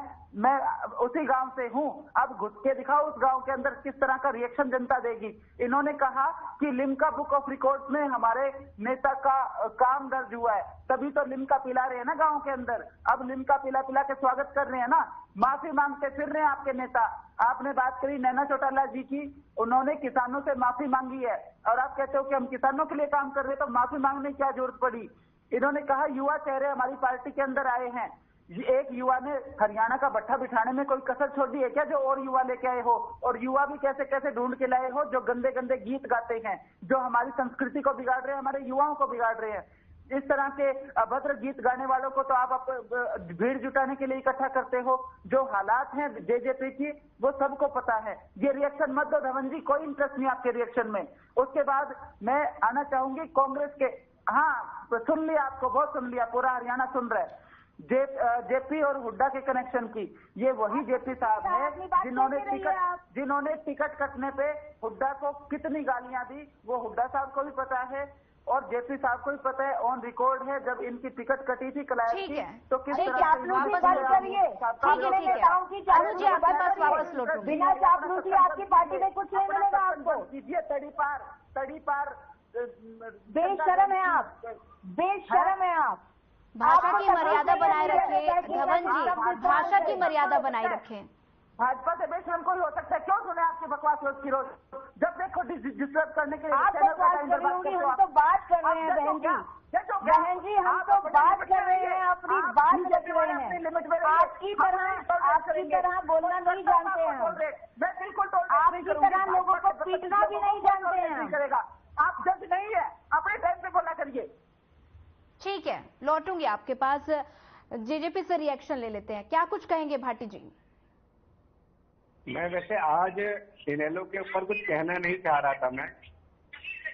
उसी गांव से हूं, अब घुस के दिखाओ उस गांव के अंदर किस तरह का रिएक्शन जनता देगी। इन्होंने कहा कि लिम्का बुक ऑफ रिकॉर्ड्स में हमारे नेता का काम दर्ज हुआ है, तभी तो लिम्का पिला रहे हैं ना गांव के अंदर। अब लिम्का पिला पिला के स्वागत कर रहे हैं ना, माफी मांगते फिर रहे हैं आपके नेता। आपने बात करी नैना चौटाला जी की, उन्होंने किसानों से माफी मांगी है और आप कहते हो कि हम किसानों के लिए काम कर रहे हैं, तो माफी मांगने की क्या जरूरत पड़ी। इन्होंने कहा युवा चेहरे हमारी पार्टी के अंदर आए हैं। एक युवा ने हरियाणा का भट्ठा बिठाने में कोई कसर छोड़ दी है क्या, जो और युवा लेके आए हो? और युवा भी कैसे कैसे ढूंढ के लाए हो जो गंदे गंदे गीत गाते हैं, जो हमारी संस्कृति को बिगाड़ रहे हैं, हमारे युवाओं को बिगाड़ रहे हैं। इस तरह के अभद्र गीत गाने वालों को तो आप भीड़ जुटाने के लिए इकट्ठा करते हो। जो हालात हैं जेजेपी की वो सबको पता है। ये रिएक्शन मत दो धवन जी, कोई इंटरेस्ट नहीं आपके रिएक्शन में। उसके बाद मैं आना चाहूंगी कांग्रेस के, हाँ सुन लिया, आपको बहुत सुन लिया, पूरा हरियाणा सुन रहा है। जेपी और हुड्डा के कनेक्शन की, ये वही जेपी साहब है जिन्होंने टिकट कटने पे हुड्डा को कितनी गालियां दी, वो हुड्डा साहब को भी पता है और जेपी साहब को भी पता है, ऑन रिकॉर्ड है। जब इनकी टिकट कटी थी कलायत की, तो किस तरह आप लोग भी बात करिए, नेताओं की बिना चापलूसी आपकी पार्टी में कुछ नहीं मिलेगा आपको। कीजिए तड़ी पार बेशरम है आप, बेशरम है आप। भाषा की मर्यादा बनाए रखें धवन जी, भाषा की मर्यादा बनाए रखें। भाजपा से बेशरम कोई हो सकता है? क्यों सुने आपकी बकवास रोज की रोज? जब देखो डिस्टर्ब करने के लिए आप बकवास कर रही होंगी, हम तो बात कर रहे हैं बहन जी, बहन जी हम तो बात कर रहे हैं, अपनी बात रख रहे हैं। आपकी तरह बोलना नहीं जानते हैं, मैं बिल्कुल आपकी तरह लोगों को पीटना भी नहीं जानते हैं। करेगा आप जज नहीं है, अपने टाइम पे बोला करिए। ठीक है, लौटूंगी आपके पास। जेजेपी से रिएक्शन ले लेते हैं, क्या कुछ कहेंगे भाटी जी? मैं वैसे आज इनेलो के ऊपर कुछ कहना नहीं चाह रहा था मैं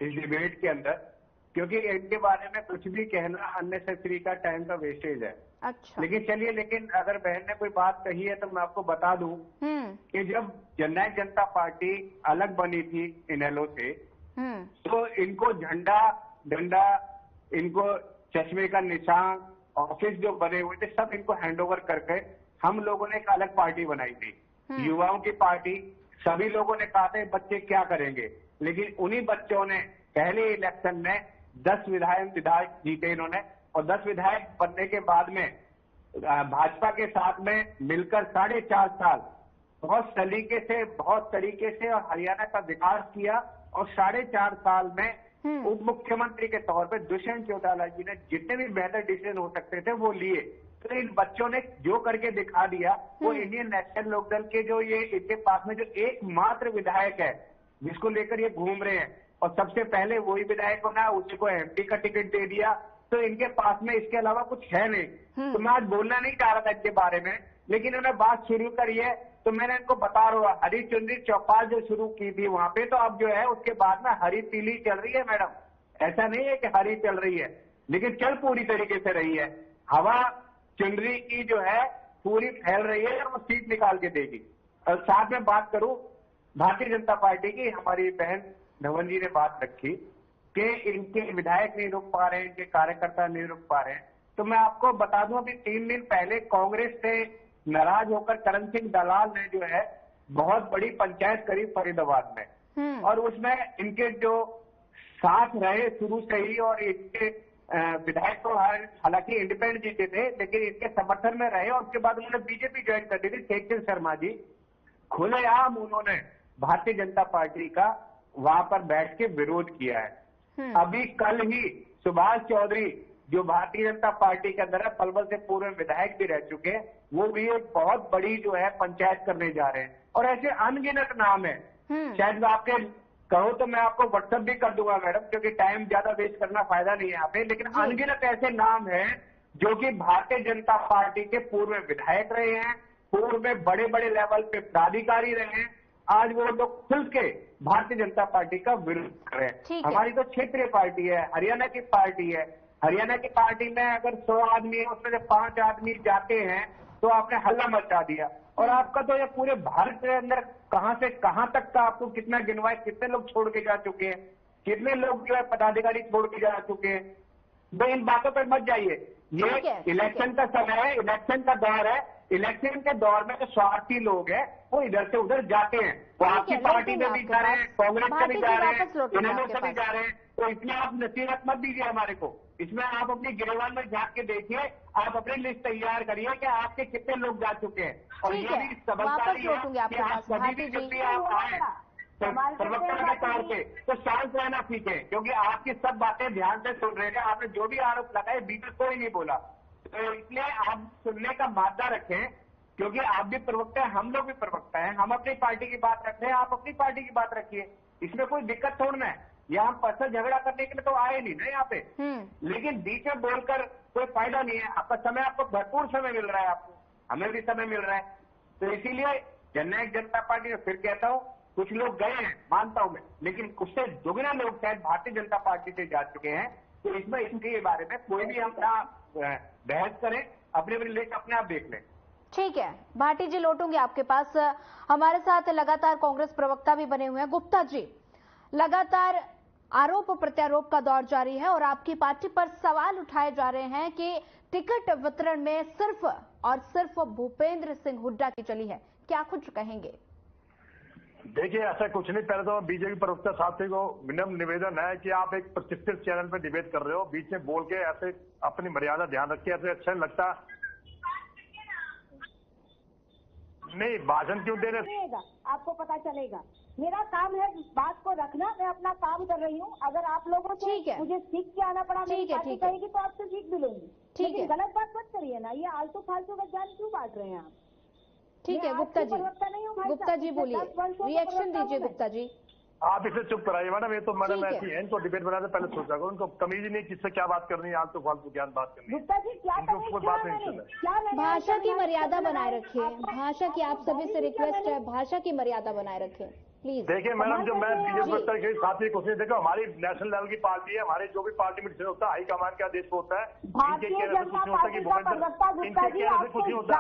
इस डिबेट के अंदर, क्योंकि इनके बारे में कुछ भी कहना अननेसेसरी का टाइम का वेस्टेज है। अच्छा। लेकिन चलिए, लेकिन अगर बहन ने कोई बात कही है तो मैं आपको बता दूं कि जब जननायक जनता पार्टी अलग बनी थी इनेलो से, तो इनको झंडा डंडा, इनको चश्मे का निशान, ऑफिस जो बने हुए थे, सब इनको हैंडओवर करके हम लोगों ने एक अलग पार्टी बनाई थी, युवाओं की पार्टी। सभी लोगों ने कहा था बच्चे क्या करेंगे, लेकिन उन्हीं बच्चों ने पहले इलेक्शन में 10 विधायक जीते इन्होंने, और 10 विधायक बनने के बाद में भाजपा के साथ में मिलकर 4.5 साल बहुत तरीके से और हरियाणा का विकास किया। और 4.5 साल में उप मुख्यमंत्री के तौर पे दुष्यंत चौटाला जी ने जितने भी बेहतर डिसीजन हो सकते थे वो लिए। तो इन बच्चों ने जो करके दिखा दिया, वो इंडियन नेशनल लोकदल के जो ये इनके पास में जो एकमात्र विधायक है जिसको लेकर ये घूम रहे हैं, और सबसे पहले वही विधायक बना, उसी को एमपी का टिकट दे दिया, तो इनके पास में इसके अलावा कुछ है नहीं। तो मैं आज बोलना नहीं चाह रहा था इनके बारे में, लेकिन उन्होंने बात शुरू करी है तो मैंने इनको बता रहा हूँ। हरी चुनरी चौपाल जो शुरू की थी वहां पे, तो अब जो है उसके बाद में हरी पीली चल रही है मैडम। ऐसा नहीं है कि हरी चल रही है, लेकिन चल पूरी तरीके से रही है। हवा चुनरी की जो है पूरी फैल रही है और वो सीट निकाल के देगी। और साथ में बात करूं भारतीय जनता पार्टी की, हमारी बहन धवन जी ने बात रखी कि इनके विधायक नहीं रुक पा रहे हैं, इनके कार्यकर्ता नहीं रुक पा रहे हैं, तो मैं आपको बता दूं अभी 3 दिन पहले कांग्रेस से नाराज होकर करण सिंह दलाल ने जो है बहुत बड़ी पंचायत करी फरीदाबाद में, और उसमें इनके जो साथ रहे शुरू से ही, और इनके विधायक तो हालांकि इंडिपेंडेंट जीते थे लेकिन इनके समर्थन में रहे, और उसके बाद उन्होंने बीजेपी ज्वाइन कर दी थी। शेखचंद शर्मा जी खुलेआम उन्होंने भारतीय जनता पार्टी का वहां पर बैठ के विरोध किया है। अभी कल ही सुभाष चौधरी जो भारतीय जनता पार्टी के अंदर है, पलवल से पूर्व विधायक भी रह चुके हैं, वो भी एक बहुत बड़ी जो है पंचायत करने जा रहे हैं। और ऐसे अनगिनत नाम है, शायद आपके कहो तो मैं आपको व्हाट्सएप भी कर दूंगा मैडम, क्योंकि टाइम ज्यादा वेस्ट करना फायदा नहीं है यहाँ पे, लेकिन अनगिनत ऐसे नाम हैं जो कि भारतीय जनता पार्टी के पूर्व विधायक रहे हैं, पूर्व में बड़े बड़े लेवल पे पदाधिकारी रहे हैं, आज वो लोग खुल के भारतीय जनता पार्टी का विरोध कर रहे हैं। हमारी तो क्षेत्रीय पार्टी है, हरियाणा की पार्टी है, हरियाणा की पार्टी में अगर 100 आदमी है उसमें से 5 आदमी जाते हैं तो आपने हल्ला मचा दिया। और आपका तो ये पूरे भारत के अंदर कहां से कहां तक का आपको कितना गिनवाए, कितने लोग छोड़ के जा चुके हैं, कितने लोग जो है पदाधिकारी छोड़ के जा चुके हैं। तो इन बातों पर मत जाइए। ये इलेक्शन का समय है, इलेक्शन का दौर है। इलेक्शन के दौर में जो स्वार्थी लोग हैं वो इधर से उधर जाते हैं। वो आपकी पार्टी में भी जा रहे हैं, कांग्रेस में भी जा रहे हैं, इन्होंने से भी जा रहे हैं। तो इसमें आप नसीहत मत दीजिए हमारे को। इसमें आप अपनी गिरवान में झांक के देखिए, आप अपनी लिस्ट तैयार करिए कि आपके कितने लोग जा चुके हैं। और ये भी समझदारी है कि आप कभी भी जब भी आप आए प्रवक्ता के तौर पे तो शांत रहना सीखें, क्योंकि आपकी सब बातें ध्यान से सुन रहे हैं। आपने जो भी आरोप लगाए बीच में कोई नहीं बोला, तो इसलिए आप सुनने का मादा रखें, क्योंकि आप भी प्रवक्ता है, हम लोग भी प्रवक्ता हैं। हम अपनी पार्टी की बात रखते हैं, आप अपनी पार्टी की बात रखिए। इसमें कोई दिक्कत थोड़ा है। यहाँ हम पर्सनल झगड़ा करने के लिए तो आए नहीं ना यहाँ पे, लेकिन बीच में बोलकर कोई फायदा नहीं है। आपका समय, आपको भरपूर समय मिल रहा है, आपको हमें भी समय मिल रहा है। तो इसीलिए जननायक जनता पार्टी में फिर कहता हूँ, कुछ लोग गए हैं मानता हूं मैं, लेकिन उससे दोगुना लोग शायद भारतीय जनता पार्टी से जा चुके हैं। तो इसमें इनके बारे में कोई भी हम बहस करें, अपने लिस्ट अपने आप देख लें। ठीक है, भाटी जी लौटूंगे आपके पास। हमारे साथ लगातार कांग्रेस प्रवक्ता भी बने हुए हैं। गुप्ता जी, लगातार आरोप प्रत्यारोप का दौर जारी है और आपकी पार्टी पर सवाल उठाए जा रहे हैं कि टिकट वितरण में सिर्फ और सिर्फ भूपेंद्र सिंह हुड्डा की चली है। क्या कुछ कहेंगे? देखिए, ऐसा कुछ नहीं। पहले तो बीजेपी प्रवक्ता साथी को विनम्र निवेदन है कि आप एक प्रतिष्ठित चैनल पर डिबेट कर रहे हो, बीच में बोल के ऐसे अपनी मर्यादा ध्यान रखिए। ऐसे अच्छा नहीं लगता। नहीं, भाषण क्यों दे रहे? आपको पता चलेगा। मेरा काम है इस बात को रखना, मैं अपना काम कर रही हूँ। अगर आप लोगों को मुझे सीख के आना पड़ा, मेरी पार्टी कहेगी तो आपसे सीख भी लूंगी। लेकिन गलत बात मत करिए ना, ये आलतू फालतू का ज्ञान क्यों बांट रहे हैं आप? ठीक है गुप्ता जी, गुप्ता जी बोलिए, रिएक्शन दीजिए गुप्ता जी। आप इसे चुप कराइए मैडम। ये तो मैडम ऐसी है, इनको डिबेट बनाते पहले सोचा करो। उनको तमीज नहीं किससे क्या बात करनी है, आलतू फालतू ज्ञान बात करनी है। गुप्ता जी क्या बात नहीं सुन। भाषा की मर्यादा बनाए रखिए। भाषा की आप सभी से रिक्वेस्ट है, भाषा की मर्यादा बनाए रखें प्लीज। देखिए मैडम, जो मैं बीजेपी के साथी कुछ नहीं देखा, हमारी नेशनल लेवल की पार्टी है। हमारे जो भी पार्टी में डिसीजन होता है हाईकमान का आदेश होता है। इनके कहने से कुछ नहीं होता कि इनके कहने से कुछ नहीं होता।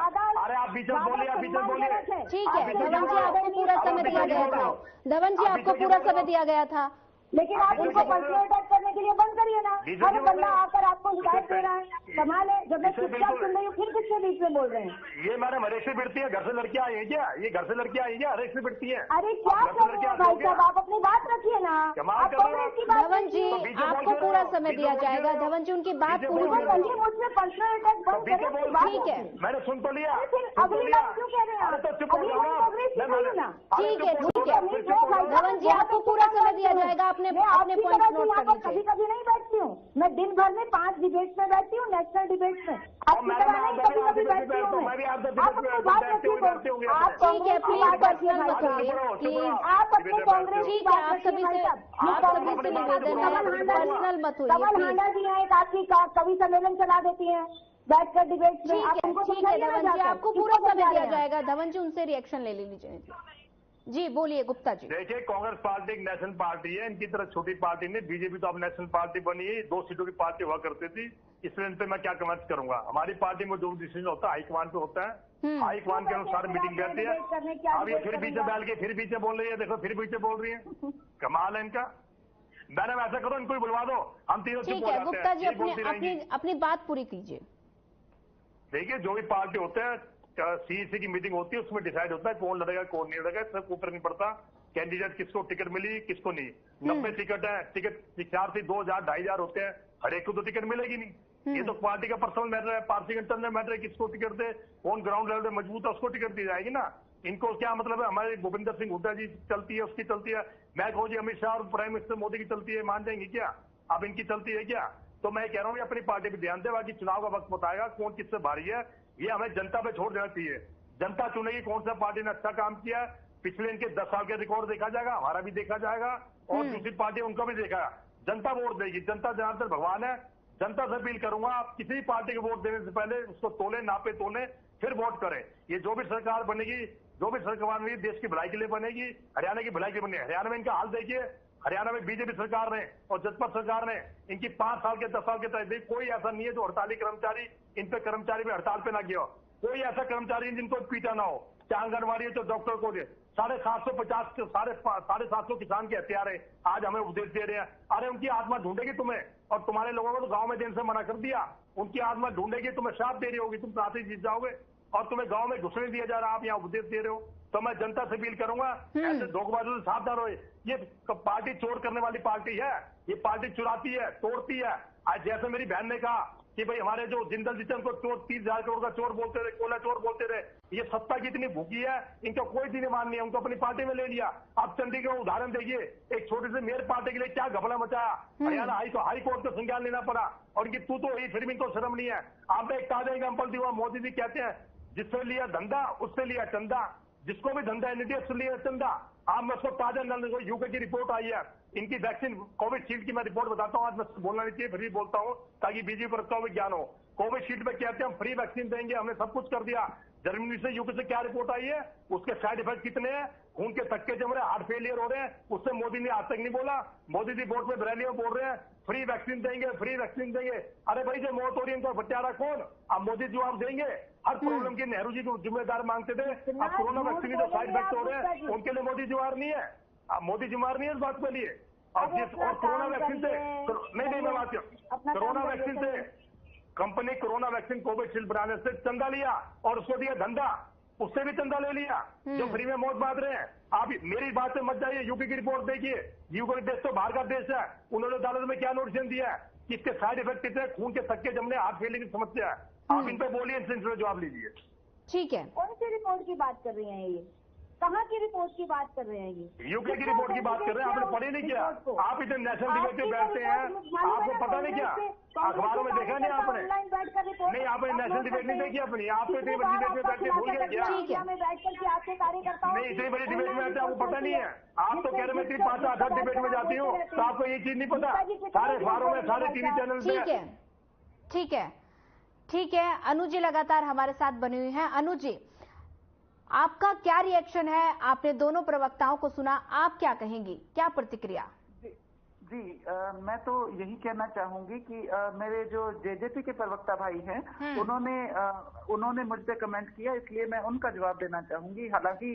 अरे आप बीच में बोलिए, आप बीच में बोलिए। ठीक है धवन जी, आपको पूरा समय दिया गया था। धवन जी, आपको पूरा समय दिया गया था, लेकिन आप उनको पर्सनल अटैक करने के लिए बंद करिए ना। हर बंदा आकर आपको हिदायत दे रहा है। कमाल है, जब मैं चुपचाप सुन रही हूँ फिर किससे बीच में बोल रहे हैं? ये मैडम हरेक से बिड़ती है। घर से लड़कियां आई है क्या? ये घर से लड़कियां आई है, हरेक से बिड़ती है। अरे क्या कर रहे हैं भाई साहब, आप अपनी बात रखिए ना। धवन जी, आपको पूरा समय दिया जाएगा। धवन जी, उनकी बात पूरी करिए। मुझसे पर्सनल अटैक बंद करें। ठीक है, मैंने सुन तो लिया। फिर अगली बात क्यों कह रहे हैं? ठीक है ठीक है धवन जी, आपको पूरा समय दिया जाएगा। अपने पॉइंट नोट कर लीजिए। कभी कभी नहीं बैठती हूँ मैं, दिन भर में 5 डिबेट्स में बैठती हूँ, नेशनल डिबेट्स में। आपकी तरह नहीं कभी कभी बैठती हूँ मैं। आप अपनी बात रखिए। आप ठीक है, प्लीज पर्सनल मत होइए प्लीज। आप अपने कांग्रेस ठीक है, आप सभी से निवेदन है, पर्सनल मत होइए। कमल हांडा जी हैं, एक आपकी कवि सम्मेलन चला देती हैं बैठकर डिबेट्स में। ठीक है धवन जी, आपको पूरा समय दिया जाएगा। धवन जी, उनसे रिएक्शन ले लीजिए जी। बोलिए गुप्ता जी। देखिए, कांग्रेस पार्टी एक नेशनल पार्टी है। इनकी तरह छोटी पार्टी नहीं। बीजेपी तो अब नेशनल पार्टी बनी है। 2 सीटों की पार्टी हुआ करती थी। इसलिए इन पे मैं क्या कमेंट करूंगा। हमारी पार्टी में जो डिसीजन होता है हाईकमान पे होता है। हाईकमान के अनुसार मीटिंग रहती है। अब ये फिर पीछे डाल के फिर पीछे बोल रही है। देखो फिर पीछे बोल रही है, कमाल है इनका। मैडम ऐसा करो, इनको बुलवा दो, हम तीनों चुप हो जाते हैं। गुप्ता जी, अपनी बात पूरी कीजिए। देखिए, जो भी पार्टी होते हैं, सीईसी की मीटिंग होती है, उसमें डिसाइड होता है कौन लड़ेगा कौन नहीं लड़ेगा। सब ऊपर नहीं पड़ता कैंडिडेट किसको टिकट मिली किसको नहीं। 90 टिकट है, टिकट 4 से 2,000 2,500 होते हैं, हर एक को तो टिकट मिलेगी नहीं। ये तो पार्टी का पर्सनल मैटर है, पार्टी का इंटरनल मैटर है। किसको टिकट दे, कौन ग्राउंड लेवल पे मजबूत है उसको टिकट दी जाएगी ना। इनको क्या मतलब है? हमारे भूपेंद्र सिंह हुड्डा जी चलती है, उसकी चलती है। मैं कहूँ जी अमित शाह और प्राइम मिनिस्टर मोदी की चलती है, मान जाएंगे क्या? अब इनकी चलती है क्या? तो मैं कह रहा हूँ अपनी पार्टी पे ध्यान दे। बाकी चुनाव का वक्त बताएगा कौन किससे भारी है। ये हमें जनता पे छोड़ देना चाहिए। जनता चुनेगी कौन सा पार्टी ने अच्छा काम किया। पिछले इनके 10 साल के रिकॉर्ड देखा जाएगा, हमारा भी देखा जाएगा और दूसरी पार्टी उनका भी देखा। जनता वोट देगी। जनता जनार्दन भगवान है। जनता से अपील करूंगा, आप किसी पार्टी को वोट देने से पहले उसको तोले, नापे, तोले, फिर वोट करें। ये जो भी सरकार बनेगी, जो भी सरकार बनेगी, देश की भलाई के लिए बनेगी, हरियाणा की भलाई के लिए बनेगी। हरियाणा में इनका हाल देखिए। हरियाणा में बीजेपी सरकार ने और जनपद सरकार ने इनकी 5 साल के 10 साल के तहत कोई ऐसा नहीं है जो हड़ताली कर्मचारी इन पे कर्मचारी पे हड़ताल पे ना गया हो। कोई ऐसा कर्मचारी जिनको पीटा ना हो, चाहे आंगनबाड़ी हो तो डॉक्टर को दे। साढ़े 700 किसान के हत्यारे आज हमें उपदेश दे रहे हैं। अरे उनकी आत्मा ढूंढेगी तुम्हें, और तुम्हारे लोगों को तो गांव में देने से मना कर दिया। उनकी आत्मा ढूंढेगी, तुम्हें श्राप दे रही होगी, तुम साथ ही जीत जाओगे, और तुम्हें गांव में घुसने दिया जा रहा, आप यहाँ उपदेश दे रहे हो। तो मैं जनता से अपील करूंगा, ऐसे धोखेबाजों से सावधान रहो। ये पार्टी चोर करने वाली पार्टी है, ये पार्टी चुराती है, तोड़ती है। आज जैसे मेरी बहन ने कहा कि भाई हमारे जो जिंदल जितन को चोर 30,000 करोड़ का चोर बोलते रहे, कोयला चोर बोलते रहे, ये सत्ता की इतनी भूखी है, इनका कोई दीनमान नहीं है, उनको अपनी पार्टी में ले लिया। आप चंडीगढ़ उदाहरण देखिए, एक छोटी सी मेयर पार्टी के लिए क्या घपला मचाया, हरियाणा हाई कोर्ट को संज्ञान लेना पड़ा, और इनकी तू तो हुई, फिर भी इनको शर्म नहीं है। आपने एक ताजा एग्जाम्पल दिया, मोदी जी कहते हैं जिससे लिया धंधा उससे लिया चंदा, जिसको भी धंधा है निधि उससे लिया चंदा। आप मैं उसको ताजा यूके की रिपोर्ट आई है, इनकी वैक्सीन कोविशील्ड की मैं रिपोर्ट बताता हूं, आज मैं बोलना नहीं चाहिए फिर भी बोलता हूं ताकि बीजेपी पर अच्छा विज्ञान हो। कोविशील्ड में कहते हैं हम फ्री वैक्सीन देंगे, हमने सब कुछ कर दिया। जर्मनी से यूके से क्या रिपोर्ट आई है, उसके साइड इफेक्ट कितने हैं, खून के थक्के जम रहे हैं, हार्ट फेलियर हो रहे हैं, उससे मोदी ने आज तक नहीं बोला। मोदी जी वोट में बरेली में बोल रहे हैं फ्री वैक्सीन देंगे, फ्री वैक्सीन देंगे। अरे भाई जो मौत हो रही है इनका बचारा कौन? अब मोदी जवाब देंगे। हर प्रॉब्लम की नेहरू जी को जिम्मेदार मांगते थे, अब कोरोना वैक्सीन के जो साइड इफेक्ट हो रहे हैं उनके लिए मोदी जिम्मेदार नहीं है। अब मोदी जिम्मेदार नहीं है इस बात के लिए। और कोरोना वैक्सीन से नहीं मैं बात कोरोना वैक्सीन से कंपनी कोरोना वैक्सीन कोविशील्ड बनाने से चंदा लिया और उसको दिया धंधा, उससे भी चंदा ले लिया जो फ्री में मौत बांट रहे हैं। आप मेरी बात से मत जाइए, यूपी की रिपोर्ट देखिए, यूपी देश तो बाहर का देश है, उन्होंने अदालत में क्या नोटिस दिया है कि इसके साइड इफेक्ट कितने, खून के थक्के जमने, हार्ट फेलियर की समस्या है। आप इन पे बोलिए, इनसे जवाब लीजिए। ठीक है, कौन सी रिपोर्ट की बात कर रही हैं ये? कहाँ की रिपोर्ट की बात कर रहे हैं ये? यूके की रिपोर्ट की बात कर रहे हैं, आपने पढ़ी नहीं क्या? आप इतने नेशनल डिबेट पे बैठते हैं, आपको पता नहीं क्या? अखबारों में देखा नहीं आपने? नहीं, आपने नेशनल डिबेट नहीं देखी अपनी, आप तो इतनी बड़ी डिबेट में बैठते भूल गए क्या? नहीं, इतनी बड़ी डिबेट में बैठते आपको पता नहीं है। आप तो कह रहे मैं 5-8 डिबेट में जाती हूँ, तो आपको ये चीज नहीं पता। सारे अखबारों में, सारे टीवी चैनल में। ठीक है, अनु जी लगातार हमारे साथ बनी हुई है। अनु जी, आपका क्या रिएक्शन है? आपने दोनों प्रवक्ताओं को सुना, आप क्या कहेंगी, क्या प्रतिक्रिया? जी मैं तो यही कहना चाहूंगी कि मेरे जो जेजेपी के प्रवक्ता भाई हैं उन्होंने मुझ पे कमेंट किया, इसलिए मैं उनका जवाब देना चाहूंगी। हालांकि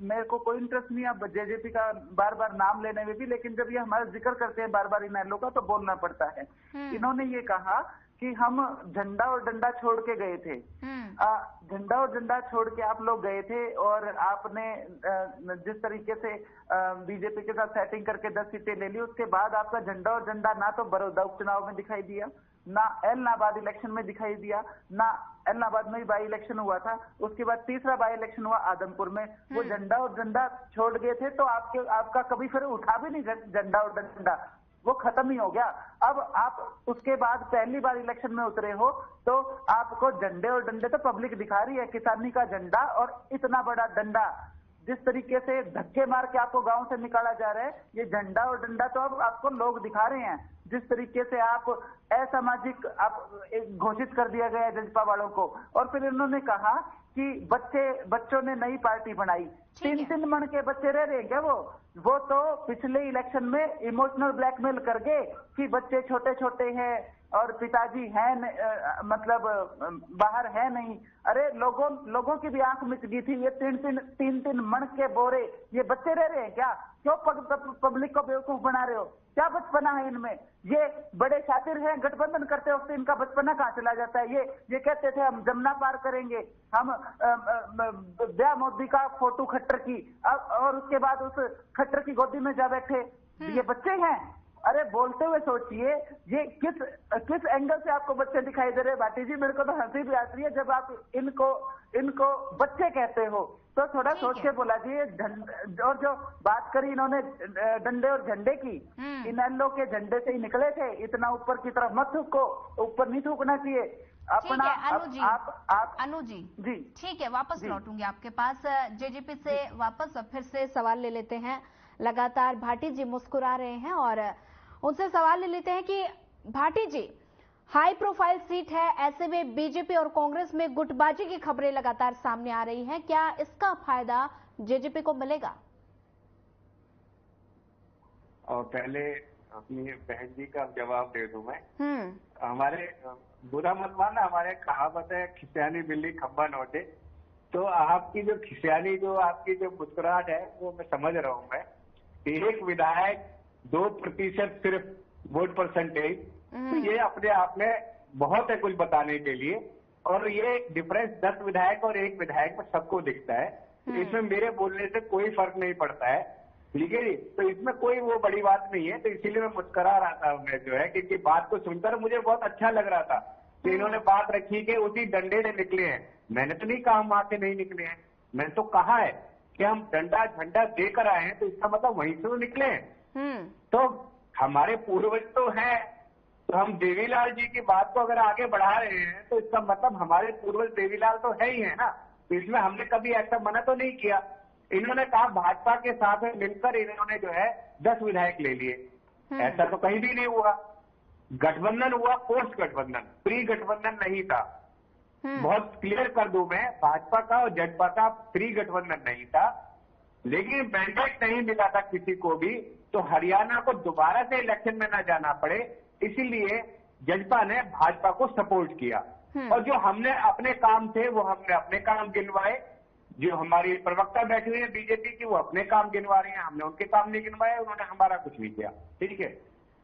मेरे को कोई इंटरेस्ट नहीं अब जेजेपी का बार बार नाम लेने में भी, लेकिन जब ये हमारा जिक्र करते हैं बार बार इनेलो का तो बोलना पड़ता है। इन्होंने ये कहा कि हम झंडा और डंडा छोड़ के गए थे। झंडा और डंडा छोड़ के आप लोग गए थे और आपने जिस तरीके से बीजेपी के साथ सेटिंग करके 10 सीटें ले ली, उसके बाद आपका झंडा और डंडा ना तो बड़ौदा उपचुनाव में दिखाई दिया, ना एलनाबाद इलेक्शन में दिखाई दिया, ना एलनाबाद में बाई इलेक्शन हुआ था, उसके बाद तीसरा बाई इलेक्शन हुआ आदमपुर में। वो झंडा और डंडा छोड़ गए थे तो आपका कभी फिर उठा भी नहीं झंडा और डंडा, वो खत्म ही हो गया। अब आप उसके बाद पहली बार इलेक्शन में उतरे हो तो आपको झंडे और डंडे तो पब्लिक दिखा रही है, किसानी का झंडा और इतना बड़ा डंडा जिस तरीके से धक्के मार के आपको गांव से निकाला जा रहा है, ये झंडा और डंडा तो अब आपको लोग दिखा रहे हैं। जिस तरीके से आप असामाजिक आप घोषित कर दिया गया है जजपा वालों को। और फिर इन्होंने कहा कि बच्चों ने नई पार्टी बनाई, 3-3 मन के बच्चे रह रहे क्या? वो तो पिछले इलेक्शन में इमोशनल ब्लैकमेल कर गए कि बच्चे छोटे छोटे हैं और पिताजी हैं मतलब बाहर है नहीं। अरे लोगों की भी आंख मिच गई थी, ये 3-3 मन के बोरे ये बच्चे रह रहे हैं क्या? क्यों पब्लिक को बेवकूफ बना रहे हो? क्या बचपना है इनमें? ये बड़े शातिर हैं, गठबंधन करते वक्त इनका बचपना कहाँ चला जाता है? ये कहते थे हम जमुना पार करेंगे, हम ब्याह मोदी का फोटो खट्टर की, और उसके बाद उस खट्टर की गोदी में जा बैठे। ये बच्चे हैं? अरे बोलते हुए सोचिए, ये किस एंगल से आपको बच्चे दिखाई दे रहे हैं? भाटी जी मेरे को तो हंसी भी आती है जब आप इनको बच्चे कहते हो, तो थोड़ा सोच के बोला जी। और जो बात करी इन्होंने डंडे और झंडे की, इनेलो के झंडे से ही निकले थे, इतना ऊपर की तरफ मत थूको, ऊपर नहीं थूकना चाहिए अपना। अनु जी ठीक है, वापस लौटूंगी आपके पास। जेजेपी से वापस फिर से सवाल ले लेते हैं। लगातार भाटी जी मुस्कुरा रहे हैं और उनसे सवाल ले लेते हैं कि भाटी जी, हाई प्रोफाइल सीट है, ऐसे में बीजेपी और कांग्रेस में गुटबाजी की खबरें लगातार सामने आ रही हैं, क्या इसका फायदा जेजेपी को मिलेगा? और पहले अपनी बहन जी का जवाब दे दूं मैं। हमारे बुरा मत मानना, हमारे कहावत है खिसियानी बिल्ली खंबा नोटे। तो आपकी जो खिसियानी, जो आपकी जो मुस्कुराहट है, वो मैं समझ रहा हूँ। मैं एक विधायक 2% सिर्फ वोट परसेंटेज, तो ये अपने आप में बहुत है कुछ बताने के लिए। और ये डिफरेंस 10 विधायक और 1 विधायक में सबको दिखता है। तो इसमें मेरे बोलने से कोई फर्क नहीं पड़ता है, ठीक है जी। तो इसमें कोई वो बड़ी बात नहीं है। तो इसीलिए मैं मुस्कुरा रहा था, मैं जो है, क्योंकि बात को सुनकर मुझे बहुत अच्छा लग रहा था कि इन्होंने बात रखी कि उसी डंडे से निकले हैं। मैंने तो नहीं कहा हम वहां से नहीं निकले हैं, मैंने तो कहा है कि हम डंडा झंडा देकर आए हैं, तो इसका मतलब वहीं से तो निकले हैं। तो हमारे पूर्वज तो हैं, तो हम देवीलाल जी की बात को अगर आगे बढ़ा रहे हैं तो इसका मतलब हमारे पूर्वज देवीलाल तो है ही है ना। तो इसमें हमने कभी ऐसा मना तो नहीं किया। इन्होंने कहा भाजपा के साथ मिलकर इन्होंने जो है 10 विधायक ले लिए, ऐसा तो कहीं भी नहीं हुआ। गठबंधन हुआ पोस्ट गठबंधन, प्री गठबंधन नहीं था। बहुत क्लियर कर दूं मैं, भाजपा का और जदपा का प्री गठबंधन नहीं था, लेकिन मैंडेट नहीं मिला था किसी को भी, तो हरियाणा को दोबारा से इलेक्शन में न जाना पड़े, इसीलिए जदपा ने भाजपा को सपोर्ट किया। और जो हमने अपने काम थे वो हमने अपने काम गिनवाए। जो हमारी प्रवक्ता बैठी हुई है बीजेपी की, वो अपने काम गिनवा रही है, हमने उनके काम नहीं गिनवाए, उन्होंने हमारा कुछ नहीं किया, ठीक है।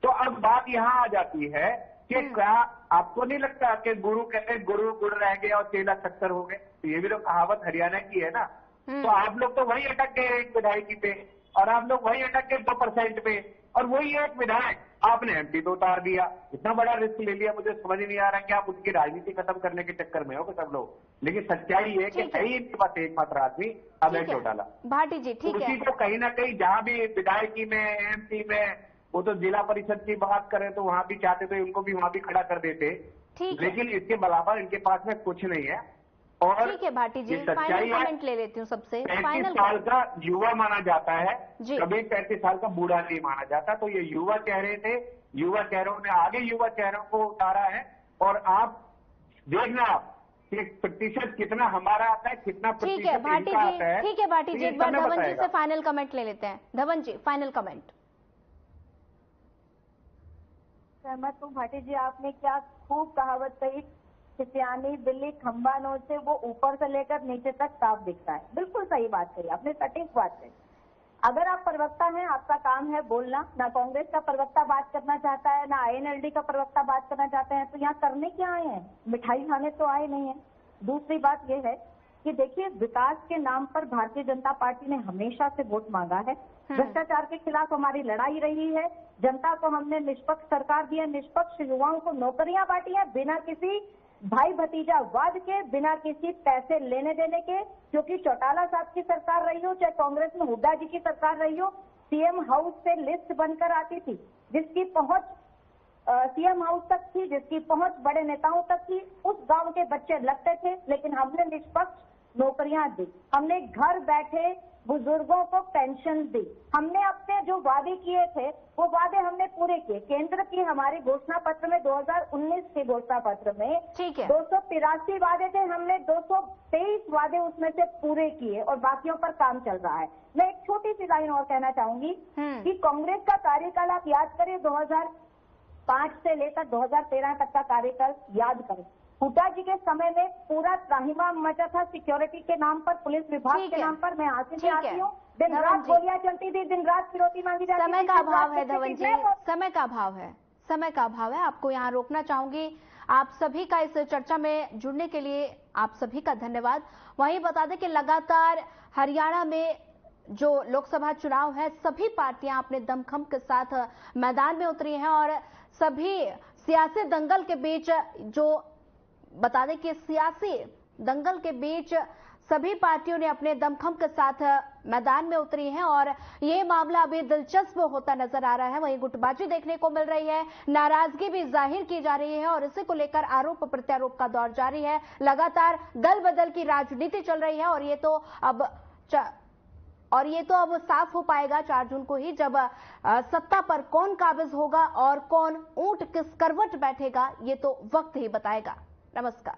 तो अब बात यहाँ आ जाती है कि क्या आपको नहीं लगता कि गुरु कहते हैं गुरु गुड़ रह गया और चेला शक्कर हो गए, तो ये भी तो कहावत हरियाणा की है ना। तो आप लोग तो वही अटक गए एक विधायकी पे, और आप लोग वही अटक गए 2% पे, और वही एक विधायक आपने एमपी तो उतार दिया। इतना बड़ा रिस्क ले लिया, मुझे समझ नहीं आ रहा कि आप उसकी राजनीति खत्म करने के चक्कर में हो सब लोग। लेकिन सच्चाई है कि है ही इनके पास एकमात्र आदमी, अब एक डाला भाटी जी, ठीक है। तो कहीं ना कहीं जहां भी विधायकी में, एमपी में, वो तो जिला परिषद की बात करें तो वहां भी चाहते थे उनको भी वहां भी खड़ा कर देते, लेकिन इसके अलावा इनके पास में कुछ नहीं है। और ठीक है भाटी जी, फाइनल कमेंट ले लेती हूँ सबसे। 35 साल का युवा माना जाता है, कभी 35 साल का बूढ़ा नहीं माना जाता। तो ये युवा चेहरे थे, युवा चेहरों ने आगे युवा चेहरों को उतारा है। और आप देखना कि प्रतिशत कितना हमारा आता है, कितना प्रतिशत इनका आता है। ठीक है भाटी जी, एक बार धवन जी से फाइनल कमेंट ले लेते हैं। धवन जी, फाइनल कमेंट। सहमत हूँ भाटी जी, आपने क्या खूब कहावत कही, खिसियानी बिल्ली खंबा नोच से वो ऊपर से लेकर नीचे तक साफ दिखता है। बिल्कुल सही बात कही आपने, सटीक बात कही। अगर आप प्रवक्ता हैं, आपका काम है बोलना, ना कांग्रेस का प्रवक्ता बात करना चाहता है, ना INLD का प्रवक्ता बात करना चाहते हैं, तो यहाँ करने क्या आए हैं? मिठाई खाने तो आए नहीं है। दूसरी बात यह है कि देखिए, विकास के नाम पर भारतीय जनता पार्टी ने हमेशा से वोट मांगा है। भ्रष्टाचार के खिलाफ हमारी लड़ाई रही है। जनता को हमने निष्पक्ष सरकार दी है, निष्पक्ष युवाओं को नौकरियां बांटी है, बिना किसी भाई भतीजा वाद के, बिना किसी पैसे लेने देने के। क्योंकि चौटाला साहब की सरकार रही हो, चाहे कांग्रेस में हुड्डा जी की सरकार रही हो, सीएम हाउस से लिस्ट बनकर आती थी, जिसकी पहुंच सीएम हाउस तक थी, जिसकी पहुंच बड़े नेताओं तक थी। उस गांव के बच्चे लगते थे, लेकिन हमने निष्पक्ष नौकरियां दी, हमने घर बैठे बुजुर्गों को पेंशन दी, हमने अपने जो वादे किए थे वो वादे हमने पूरे किए। केंद्र की हमारी घोषणा पत्र में 2019 के घोषणा पत्र में 283 वादे थे, हमने 223 वादे उसमें से पूरे किए और बाकियों पर काम चल रहा है। मैं एक छोटी सी लाइन और कहना चाहूंगी कि कांग्रेस का कार्यकाल आप याद करें, 2005 से लेकर 2013 तक का कार्यकाल याद करें। हुड्डा जी के समय में पूरा त्राहिमा मचा था सिक्योरिटी के नाम पर, पुलिस विभाग के नाम पर। मैं हासिल से आती हूँ, दिन रात गोलियां चलती थी, दिन रात फिरौती मांगी जाती थी। समय का अभाव है धवन जी, समय का अभाव है, समय का अभाव है। आपको यहाँ रोकना चाहूंगी। आप सभी का इस चर्चा में जुड़ने के लिए आप सभी का धन्यवाद। वहीं बता दें कि लगातार हरियाणा में जो लोकसभा चुनाव है, सभी पार्टियां अपने दमखम के साथ मैदान में उतरी हैं और सभी सियासी दंगल के बीच, जो बता दें कि सियासी दंगल के बीच सभी पार्टियों ने अपने दमखम के साथ मैदान में उतरी हैं और ये मामला अभी दिलचस्प होता नजर आ रहा है। वहीं गुटबाजी देखने को मिल रही है, नाराजगी भी जाहिर की जा रही है और इसी को लेकर आरोप प्रत्यारोप का दौर जारी है। लगातार दल बदल की राजनीति चल रही है और ये तो अब साफ हो पाएगा 4 जून को ही, जब सत्ता पर कौन काबिज होगा और कौन ऊंट किस करवट बैठेगा, ये तो वक्त ही बताएगा। नमस्कार।